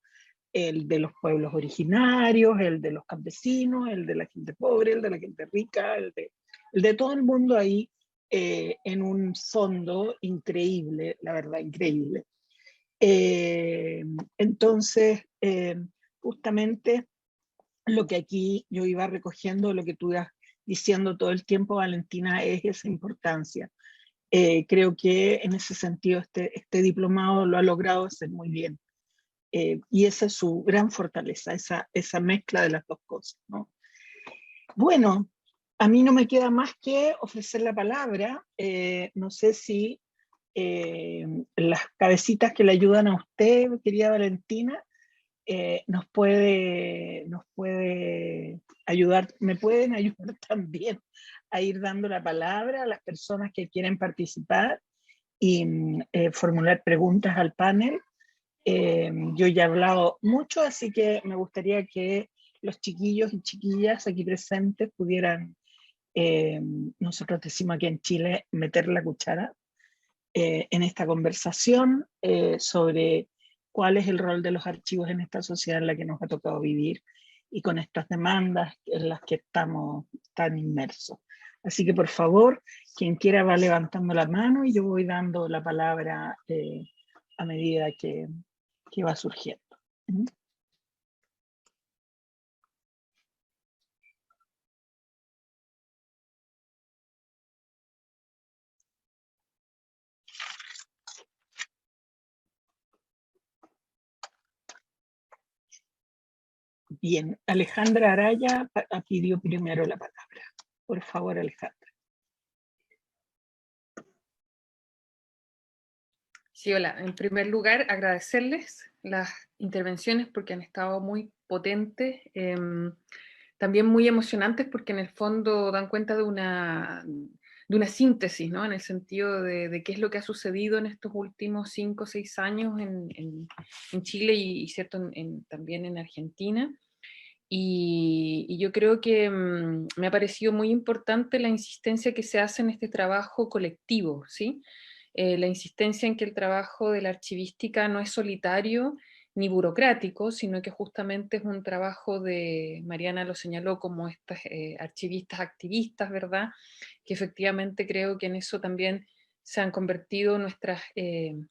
El de los pueblos originarios, el de los campesinos, el de la gente pobre, el de la gente rica, el de todo el mundo ahí en un fondo increíble, la verdad, increíble. Entonces, justamente lo que aquí yo iba recogiendo, lo que tú ibas diciendo todo el tiempo, Valentina, es esa importancia. Creo que en ese sentido este diplomado lo ha logrado hacer muy bien. Y esa es su gran fortaleza, esa mezcla de las dos cosas, ¿no? Bueno, a mí no me queda más que ofrecer la palabra. No sé si las cabecitas que le ayudan a usted, querida Valentina, nos puede ayudar, me pueden ayudar también a ir dando la palabra a las personas que quieren participar y formular preguntas al panel. Yo ya he hablado mucho, así que me gustaría que los chiquillos y chiquillas aquí presentes pudieran, nosotros decimos aquí en Chile, meter la cuchara en esta conversación sobre cuál es el rol de los archivos en esta sociedad en la que nos ha tocado vivir y con estas demandas en las que estamos tan inmersos. Así que por favor, quien quiera va levantando la mano y yo voy dando la palabra a medida que va surgiendo. Bien, Alejandra Araya pidió primero la palabra. Por favor, Alejandra. Sí, hola. En primer lugar, agradecerles las intervenciones porque han estado muy potentes, también muy emocionantes porque en el fondo dan cuenta de una síntesis, ¿no? En el sentido de qué es lo que ha sucedido en estos últimos 5 o 6 años en Chile y cierto, también en Argentina. y yo creo que me ha parecido muy importante la insistencia que se hace en este trabajo colectivo, ¿sí? La insistencia en que el trabajo de la archivística no es solitario ni burocrático, sino que justamente es un trabajo de, Mariana lo señaló, como estas archivistas activistas, ¿verdad? Que efectivamente creo que en eso también se han convertido nuestras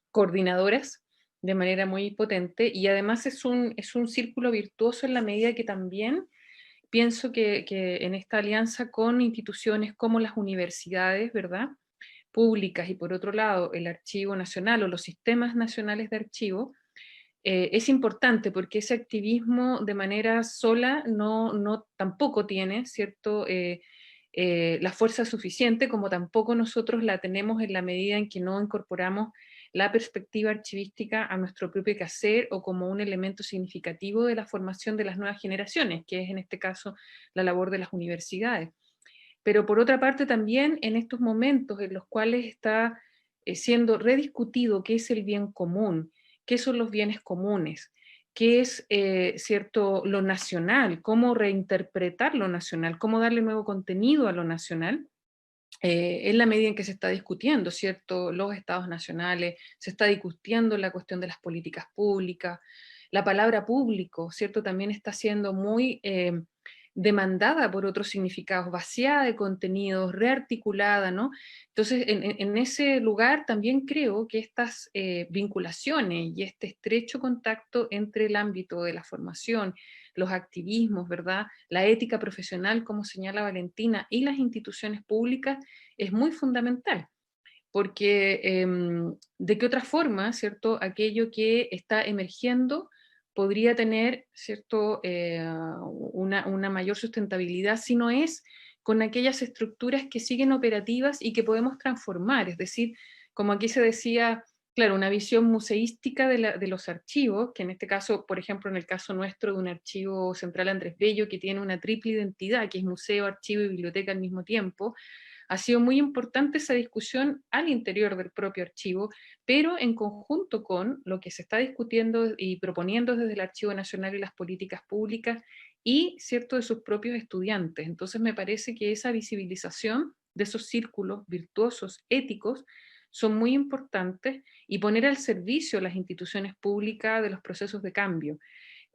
coordinadoras de manera muy potente, y además es un círculo virtuoso en la medida que también pienso que en esta alianza con instituciones como las universidades, ¿verdad?, públicas, y por otro lado el Archivo Nacional o los sistemas nacionales de archivo, es importante porque ese activismo de manera sola tampoco tiene, ¿cierto?, la fuerza suficiente, como tampoco nosotros la tenemos en la medida en que no incorporamos la perspectiva archivística a nuestro propio quehacer o como un elemento significativo de la formación de las nuevas generaciones, que es en este caso la labor de las universidades. Pero por otra parte también en estos momentos en los cuales está siendo rediscutido qué es el bien común, qué son los bienes comunes, qué es cierto lo nacional, cómo reinterpretar lo nacional, cómo darle nuevo contenido a lo nacional, en la medida en que se está discutiendo, ¿cierto?, los estados nacionales, se está discutiendo la cuestión de las políticas públicas, la palabra público, ¿cierto?, también está siendo muy demandada por otros significados, vaciada de contenidos, rearticulada, ¿no? Entonces, en ese lugar también creo que estas vinculaciones y este estrecho contacto entre el ámbito de la formación, los activismos, ¿verdad?, la ética profesional, como señala Valentina, y las instituciones públicas, es muy fundamental, porque de qué otra forma, ¿cierto?, aquello que está emergiendo podría tener, ¿cierto?, una mayor sustentabilidad si no es con aquellas estructuras que siguen operativas y que podemos transformar, es decir, como aquí se decía, claro, una visión museística de los archivos, que en este caso, por ejemplo, en el caso nuestro de un archivo central Andrés Bello, que tiene una triple identidad, que es museo, archivo y biblioteca al mismo tiempo, ha sido muy importante esa discusión al interior del propio archivo, pero en conjunto con lo que se está discutiendo y proponiendo desde el Archivo Nacional y las políticas públicas y, cierto, de sus propios estudiantes. Entonces me parece que esa visibilización de esos círculos virtuosos, éticos, son muy importantes, y poner al servicio las instituciones públicas de los procesos de cambio.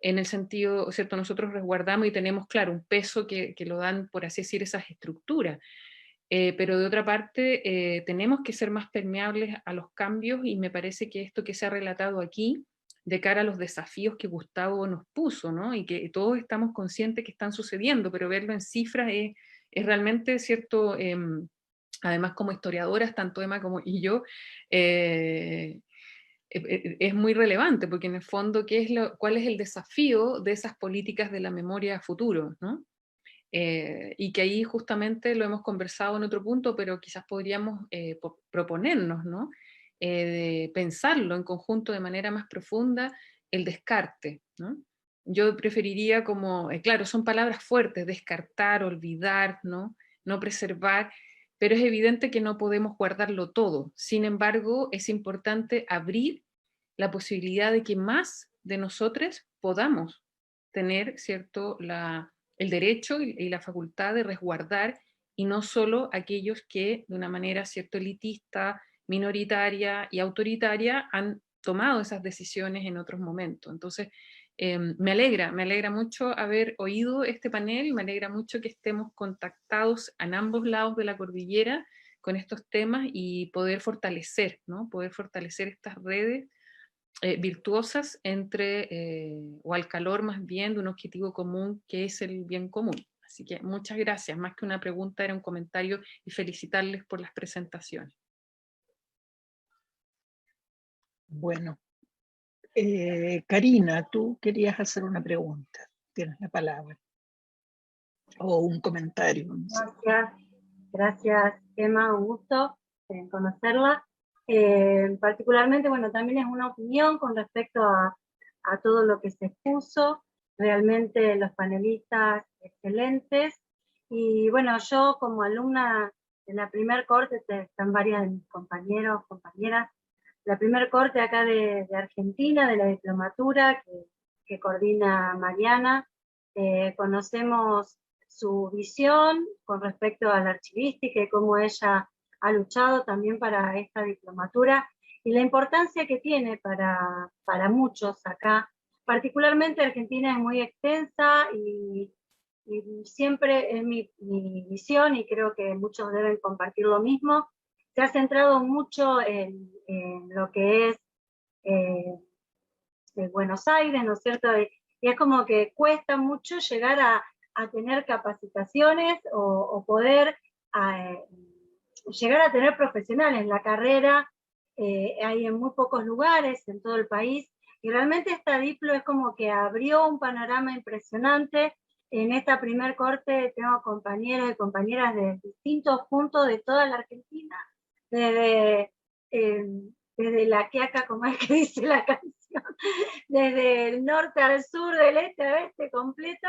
En el sentido, ¿cierto?, nosotros resguardamos y tenemos, claro, un peso que lo dan, por así decir, esas estructuras, pero de otra parte tenemos que ser más permeables a los cambios, y me parece que esto que se ha relatado aquí, de cara a los desafíos que Gustavo nos puso, ¿no?, y que todos estamos conscientes que están sucediendo, pero verlo en cifras es realmente, ¿cierto?, además como historiadoras, tanto Emma como y yo, es muy relevante, porque en el fondo, ¿cuál es el desafío de esas políticas de la memoria a futuro, ¿no? Y que ahí justamente lo hemos conversado en otro punto, pero quizás podríamos proponernos, ¿no?, de pensarlo en conjunto de manera más profunda, el descarte, ¿no? Yo preferiría como, claro, son palabras fuertes, descartar, olvidar, ¿no?, no preservar, pero es evidente que no podemos guardarlo todo. Sin embargo, es importante abrir la posibilidad de que más de nosotros podamos tener, ¿cierto?, el derecho y la facultad de resguardar, y no solo aquellos que de una manera, ¿cierto?, elitista, minoritaria y autoritaria han tomado esas decisiones en otros momentos. Entonces, me alegra mucho haber oído este panel, me alegra mucho que estemos contactados en ambos lados de la cordillera con estos temas, y poder fortalecer, ¿no?, poder fortalecer estas redes virtuosas o al calor más bien de un objetivo común que es el bien común. Así que muchas gracias, más que una pregunta era un comentario, y felicitarles por las presentaciones. Bueno, Karina, tú querías hacer una pregunta, tienes la palabra, o un comentario. No sé. Gracias Emma, un gusto en conocerla. Particularmente, bueno, también es una opinión con respecto a todo lo que se expuso, realmente los panelistas excelentes, y bueno, yo como alumna de la primer corte, están varias de mis compañeros, compañeras, la primer corte acá de Argentina, de la diplomatura, que coordina Mariana, conocemos su visión con respecto a la archivística y cómo ella ha luchado también para esta diplomatura y la importancia que tiene para muchos acá. Particularmente Argentina es muy extensa y siempre es mi visión, y creo que muchos deben compartir lo mismo, se ha centrado mucho en lo que es Buenos Aires, ¿no es cierto? Y es como que cuesta mucho llegar a tener capacitaciones o poder llegar a tener profesionales. En la carrera hay en muy pocos lugares en todo el país, y realmente esta Diplo es como que abrió un panorama impresionante. En esta primer corte tengo compañeros y compañeras de distintos puntos de toda la Argentina, desde La Quiaca, como es que dice la canción, desde el norte al sur, del este a oeste completo,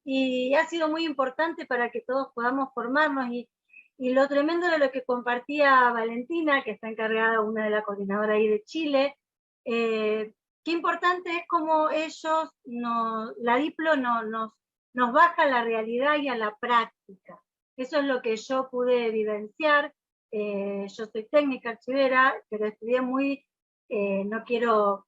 y ha sido muy importante para que todos podamos formarnos. Y lo tremendo de lo que compartía Valentina, que está encargada, una de las coordinadoras ahí de Chile, qué importante es como ellos, la Diplo nos baja a la realidad y a la práctica. Eso es lo que yo pude vivenciar. Yo soy técnica archivera, pero estudié muy, no quiero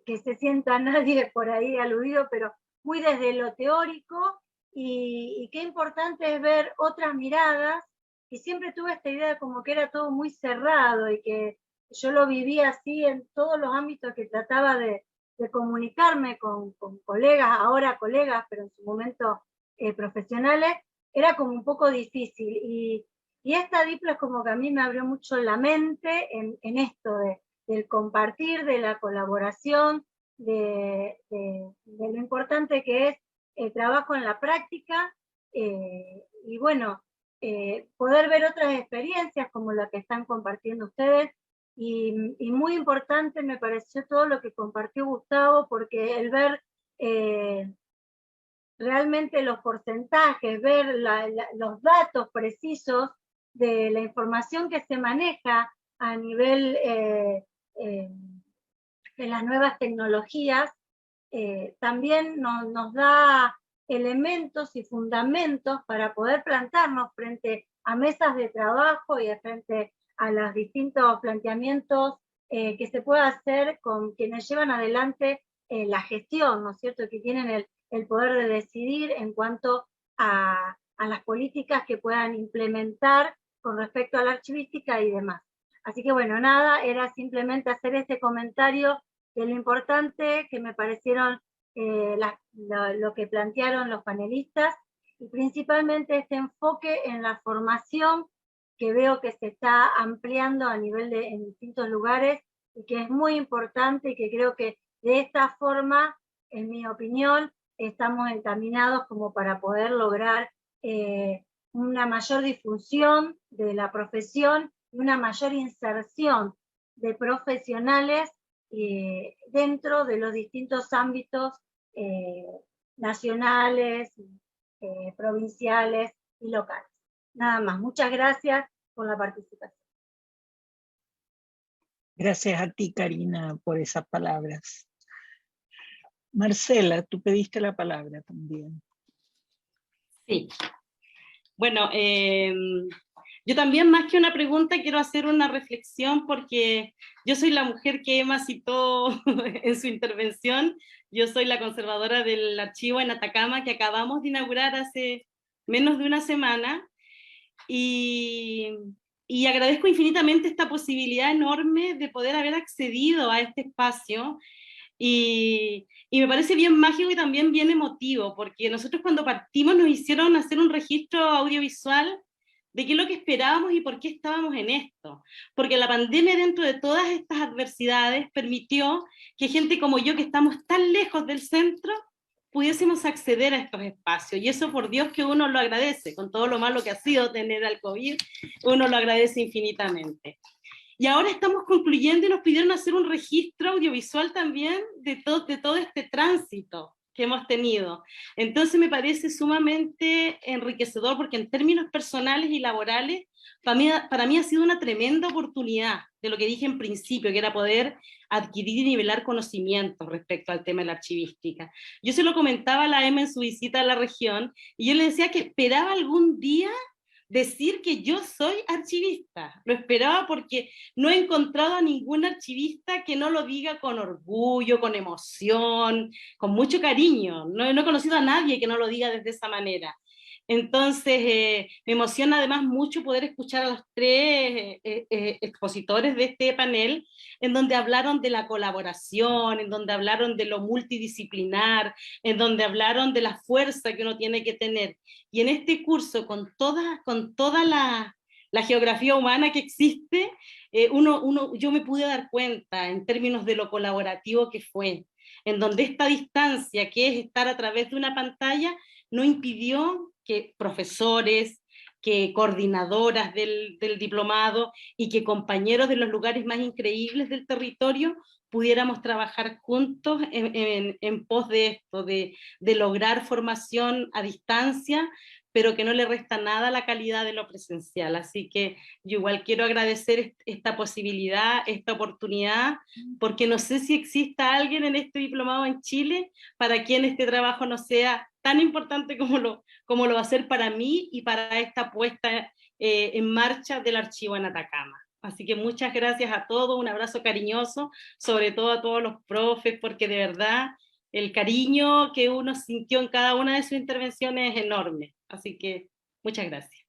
que se sienta nadie por ahí aludido, pero muy desde lo teórico, y qué importante es ver otras miradas, y siempre tuve esta idea como que era todo muy cerrado, y que yo lo vivía así en todos los ámbitos que trataba de comunicarme con colegas, ahora colegas, pero en su momento profesionales, era como un poco difícil, y esta Diplo es como que a mí me abrió mucho la mente en esto del compartir, de la colaboración, de lo importante que es el trabajo en la práctica, y bueno, poder ver otras experiencias como la que están compartiendo ustedes, y muy importante me pareció todo lo que compartió Gustavo, porque el ver realmente los porcentajes, ver los datos precisos de la información que se maneja a nivel de las nuevas tecnologías, también nos da elementos y fundamentos para poder plantarnos frente a mesas de trabajo y frente a los distintos planteamientos que se pueda hacer con quienes llevan adelante la gestión, ¿no es cierto?, que tienen el poder de decidir en cuanto a las políticas que puedan implementar con respecto a la archivística y demás. Así que bueno, nada, era simplemente hacer este comentario de lo importante que me parecieron lo que plantearon los panelistas, y principalmente este enfoque en la formación que veo que se está ampliando a nivel en distintos lugares, y que es muy importante, y que creo que de esta forma, en mi opinión, estamos encaminados como para poder lograr una mayor difusión de la profesión y una mayor inserción de profesionales dentro de los distintos ámbitos nacionales, provinciales y locales. Nada más, muchas gracias por la participación. Gracias a ti, Karina, por esas palabras. Marcela, tú pediste la palabra también. Sí. Bueno, yo también, más que una pregunta, quiero hacer una reflexión, porque yo soy la mujer que Emma citó en su intervención. Yo soy la conservadora del archivo en Atacama, que acabamos de inaugurar hace menos de una semana, y agradezco infinitamente esta posibilidad enorme de poder haber accedido a este espacio, y me parece bien mágico y también bien emotivo, porque nosotros cuando partimos nos hicieron hacer un registro audiovisual de qué es lo que esperábamos y por qué estábamos en esto, porque la pandemia, dentro de todas estas adversidades, permitió que gente como yo, que estamos tan lejos del centro, pudiésemos acceder a estos espacios, y eso, por Dios, que uno lo agradece, con todo lo malo que ha sido tener al COVID, uno lo agradece infinitamente. Y ahora estamos concluyendo, y nos pidieron hacer un registro audiovisual también de todo este tránsito que hemos tenido. Entonces me parece sumamente enriquecedor, porque en términos personales y laborales, para mí ha sido una tremenda oportunidad, de lo que dije en principio, que era poder adquirir y nivelar conocimientos respecto al tema de la archivística. Yo se lo comentaba a la Emma en su visita a la región, y yo le decía que esperaba algún día decir que yo soy archivista. Lo esperaba porque no he encontrado a ningún archivista que no lo diga con orgullo, con emoción, con mucho cariño. No he conocido a nadie que no lo diga desde esa manera. Entonces, me emociona además mucho poder escuchar a los tres expositores de este panel, en donde hablaron de la colaboración, en donde hablaron de lo multidisciplinar, en donde hablaron de la fuerza que uno tiene que tener. Y en este curso, con toda la geografía humana que existe, yo me pude dar cuenta en términos de lo colaborativo que fue, en donde esta distancia, que es estar a través de una pantalla, no impidió que profesores, que coordinadoras del diplomado y que compañeros de los lugares más increíbles del territorio pudiéramos trabajar juntos en pos de esto, de lograr formación a distancia, pero que no le resta nada a la calidad de lo presencial. Así que yo igual quiero agradecer esta posibilidad, esta oportunidad, porque no sé si exista alguien en este diplomado en Chile para quien este trabajo no sea tan importante como lo va a ser para mí y para esta puesta en marcha del archivo en Atacama. Así que muchas gracias a todos, un abrazo cariñoso, sobre todo a todos los profes, porque de verdad el cariño que uno sintió en cada una de sus intervenciones es enorme. Así que muchas gracias.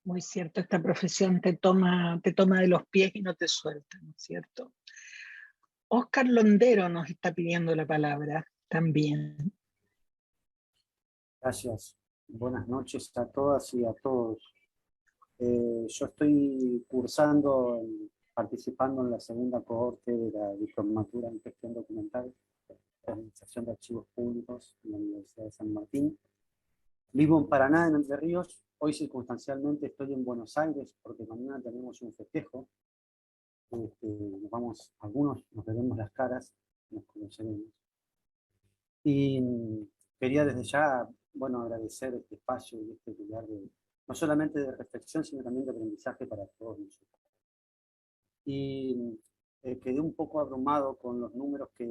Muy cierto, esta profesión te toma de los pies y no te suelta, ¿no es cierto? Óscar Londero nos está pidiendo la palabra también. Gracias. Buenas noches a todas y a todos. Yo estoy participando en la segunda cohorte de la diplomatura en gestión documental, Administración de Archivos Públicos en la Universidad de San Martín. Vivo en Paraná, en Entre Ríos. Hoy circunstancialmente estoy en Buenos Aires porque mañana tenemos un festejo. Algunos nos veremos las caras, nos conoceremos. Y quería desde ya, agradecer este espacio y este lugar no solamente de reflexión, sino también de aprendizaje para todos nosotros. Y quedé un poco abrumado con los números que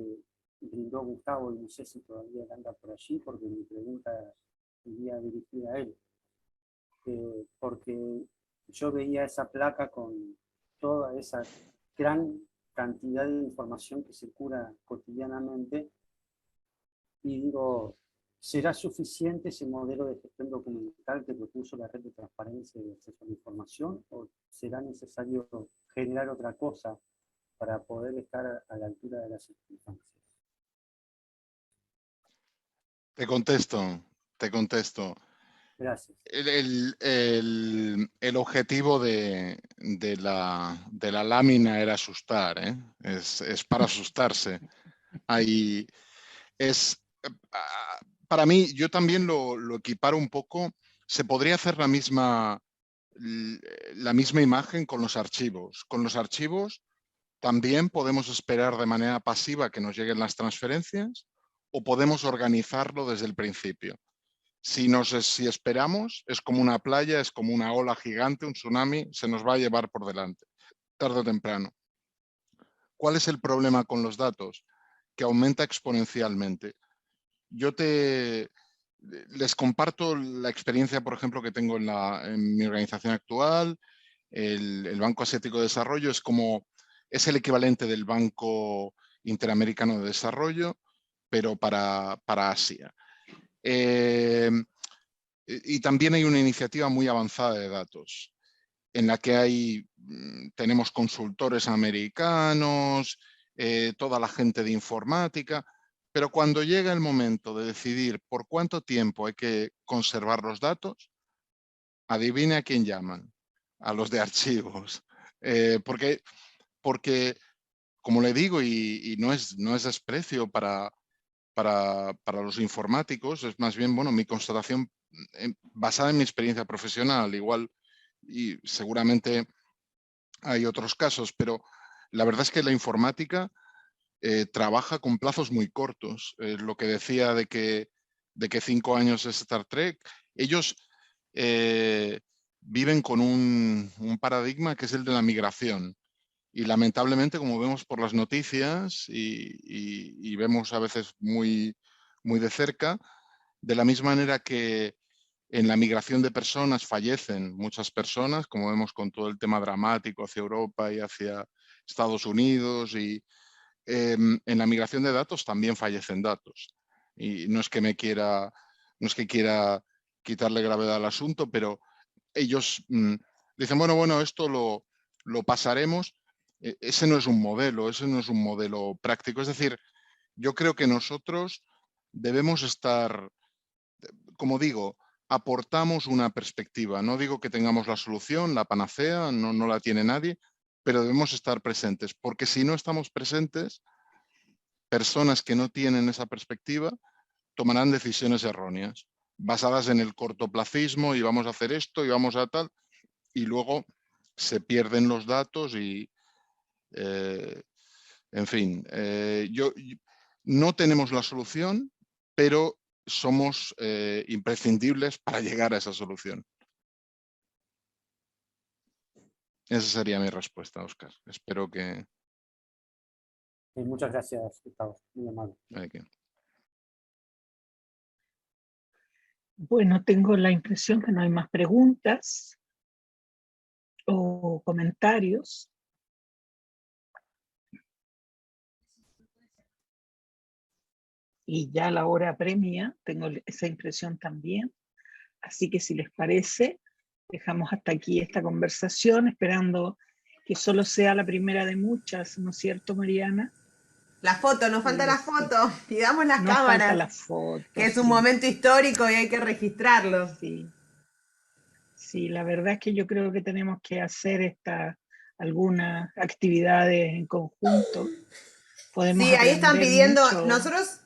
brindó Gustavo, y no sé si todavía anda por allí, porque mi pregunta iría dirigida a él. Porque yo veía esa placa con toda esa gran cantidad de información que circula cotidianamente, y digo, ¿será suficiente ese modelo de gestión documental que propuso la Red de Transparencia y Acceso a la Información, o será necesario generar otra cosa para poder estar a la altura de las circunstancias? Te contesto. Gracias. El objetivo de la lámina era asustar, ¿eh? Es para asustarse. Para mí, yo también lo equiparo un poco. Se podría hacer la misma imagen con los archivos. Con los archivos también podemos esperar de manera pasiva que nos lleguen las transferencias, o podemos organizarlo desde el principio. Si esperamos, es como una playa, es como una ola gigante, un tsunami, se nos va a llevar por delante, tarde o temprano. ¿Cuál es el problema con los datos? Que aumenta exponencialmente. Yo les comparto la experiencia, por ejemplo, que tengo en mi organización actual. El Banco Asiático de Desarrollo es el equivalente del Banco Interamericano de Desarrollo, pero para Asia. Y también hay una iniciativa muy avanzada de datos, en la que tenemos consultores americanos, toda la gente de informática, pero cuando llega el momento de decidir por cuánto tiempo hay que conservar los datos, adivine a quién llaman, a los de archivos. Porque, como le digo, y no es desprecio para los informáticos, es más bien, mi constatación basada en mi experiencia profesional, igual, y seguramente hay otros casos, pero la verdad es que la informática trabaja con plazos muy cortos. Lo que decía de que 5 años es Star Trek, ellos viven con un paradigma que es el de la migración. Y lamentablemente, como vemos por las noticias y vemos a veces muy, muy de cerca, de la misma manera que en la migración de personas fallecen muchas personas, como vemos con todo el tema dramático hacia Europa y hacia Estados Unidos, y en la migración de datos también fallecen datos. Y no es que quiera quitarle gravedad al asunto, pero ellos dicen, bueno, esto lo pasaremos. Ese no es un modelo práctico. Es decir, yo creo que nosotros debemos estar, como digo, aportamos una perspectiva. No digo que tengamos la solución, la panacea, no la tiene nadie, pero debemos estar presentes, porque si no estamos presentes, personas que no tienen esa perspectiva tomarán decisiones erróneas, basadas en el cortoplacismo y vamos a hacer esto y vamos a tal, y luego se pierden los datos y, en fin, no tenemos la solución, pero somos imprescindibles para llegar a esa solución. Esa sería mi respuesta, Óscar. Espero que... Muchas gracias, Gustavo. Muy amable. Bueno, tengo la impresión que no hay más preguntas o comentarios. Y ya la hora apremia, tengo esa impresión también. Así que si les parece, dejamos hasta aquí esta conversación, esperando que solo sea la primera de muchas, ¿no es cierto, Mariana? La foto, nos falta la foto. Pidamos las nos cámaras. Falta la foto, que es un momento histórico y hay que registrarlo. Sí, la verdad es que yo creo que tenemos que hacer algunas actividades en conjunto. Podemos sí, ahí están pidiendo, mucho. Nosotros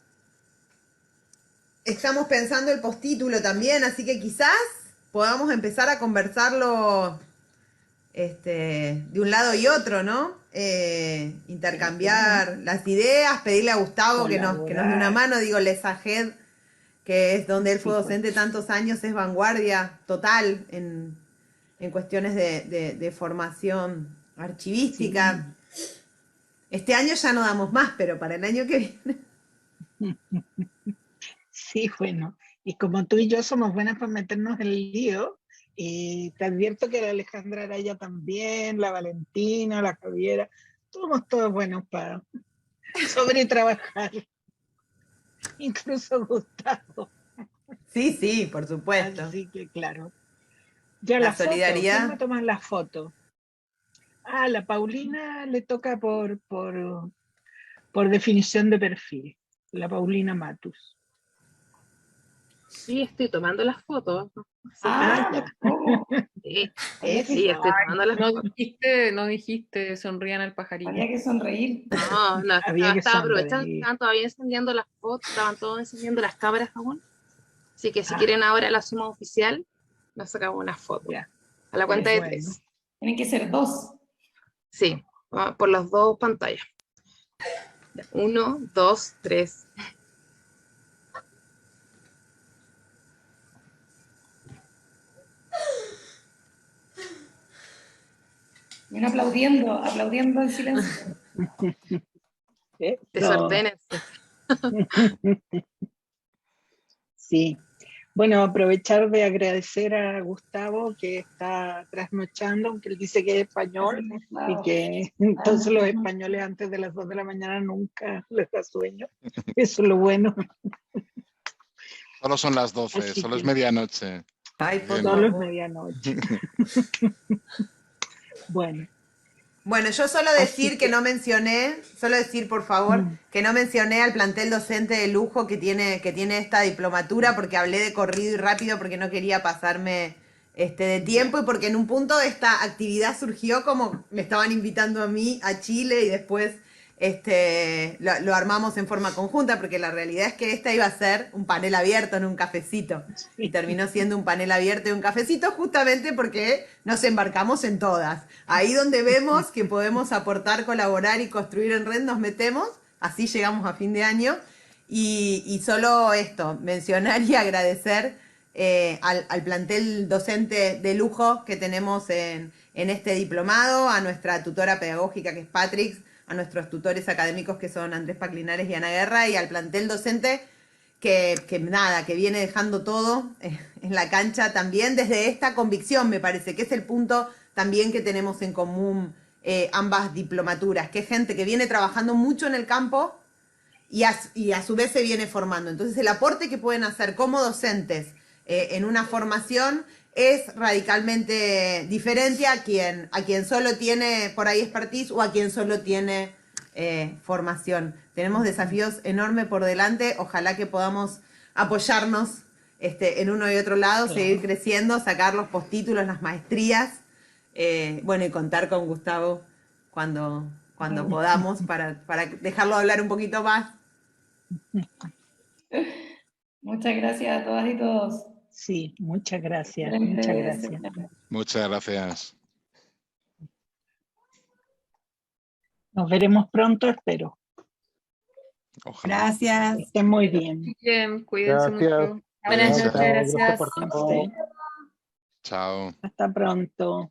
estamos pensando el postítulo también, así que quizás podamos empezar a conversarlo de un lado y otro, ¿no? Intercambiar las ideas, pedirle a Gustavo que nos dé una mano, digo, Lesahed, que es donde él fue docente tantos años, es vanguardia total en cuestiones de formación archivística. Sí. Este año ya no damos más, pero para el año que viene. Sí, bueno, y como tú y yo somos buenas para meternos en el lío, y te advierto que la Alejandra Araya también, la Valentina, la Javiera, somos todos buenos para sobretrabajar. Incluso Gustavo. Sí, por supuesto. Así que claro. Ya la solidaridad. ¿Quién va a tomar la foto? Ah, la Paulina le toca por definición de perfil. La Paulina Matus. Sí, estoy tomando las fotos. Ya. Sí, estoy tomando las fotos. No dijiste sonrían al pajarito. Había que sonreír. No, estaba aprovechando, estaban todavía encendiendo las fotos, estaban todos encendiendo las cámaras aún. Así que si quieren ahora la suma oficial, nos sacamos una foto. A la cuenta de 3. Tienen que ser 2. Sí, por las 2 pantallas. 1, 2, 3. Ven aplaudiendo en silencio. Desordénense. Sí. Bueno, aprovechar de agradecer a Gustavo que está trasnochando, aunque él dice que es español y que entonces los españoles antes de las 2 de la mañana nunca les da sueño. Eso es lo bueno. Solo son las 12, así solo es medianoche. Ay, solo es medianoche. Bueno, yo solo decir que no mencioné, por favor, que no mencioné al plantel docente de lujo que tiene esta diplomatura, porque hablé de corrido y rápido porque no quería pasarme de tiempo y porque en un punto esta actividad surgió como me estaban invitando a mí a Chile y después lo armamos en forma conjunta, porque la realidad es que esta iba a ser un panel abierto en un cafecito y terminó siendo un panel abierto y un cafecito justamente porque nos embarcamos en todas. Ahí donde vemos que podemos aportar, colaborar y construir en red nos metemos, así llegamos a fin de año y solo esto, mencionar y agradecer al plantel docente de lujo que tenemos en este diplomado, a nuestra tutora pedagógica que es Patrix, a nuestros tutores académicos que son Andrés Paclinares y Ana Guerra, y al plantel docente que viene dejando todo en la cancha también desde esta convicción, me parece, que es el punto también que tenemos en común ambas diplomaturas, que es gente que viene trabajando mucho en el campo y a su vez se viene formando. Entonces el aporte que pueden hacer como docentes en una formación es radicalmente diferente a quien solo tiene por ahí expertise o a quien solo tiene formación. Tenemos desafíos enormes por delante, ojalá que podamos apoyarnos en uno y otro lado, claro, seguir creciendo, sacar los postítulos, las maestrías, bueno, y contar con Gustavo cuando podamos para dejarlo hablar un poquito más. Muchas gracias a todas y todos. Sí, muchas gracias. Muchas gracias. Muchas gracias. Nos veremos pronto, espero. Ojalá. Gracias. Estén muy bien. Bien, cuídense mucho. Buenas noches, gracias. Chao. Chao. Hasta pronto.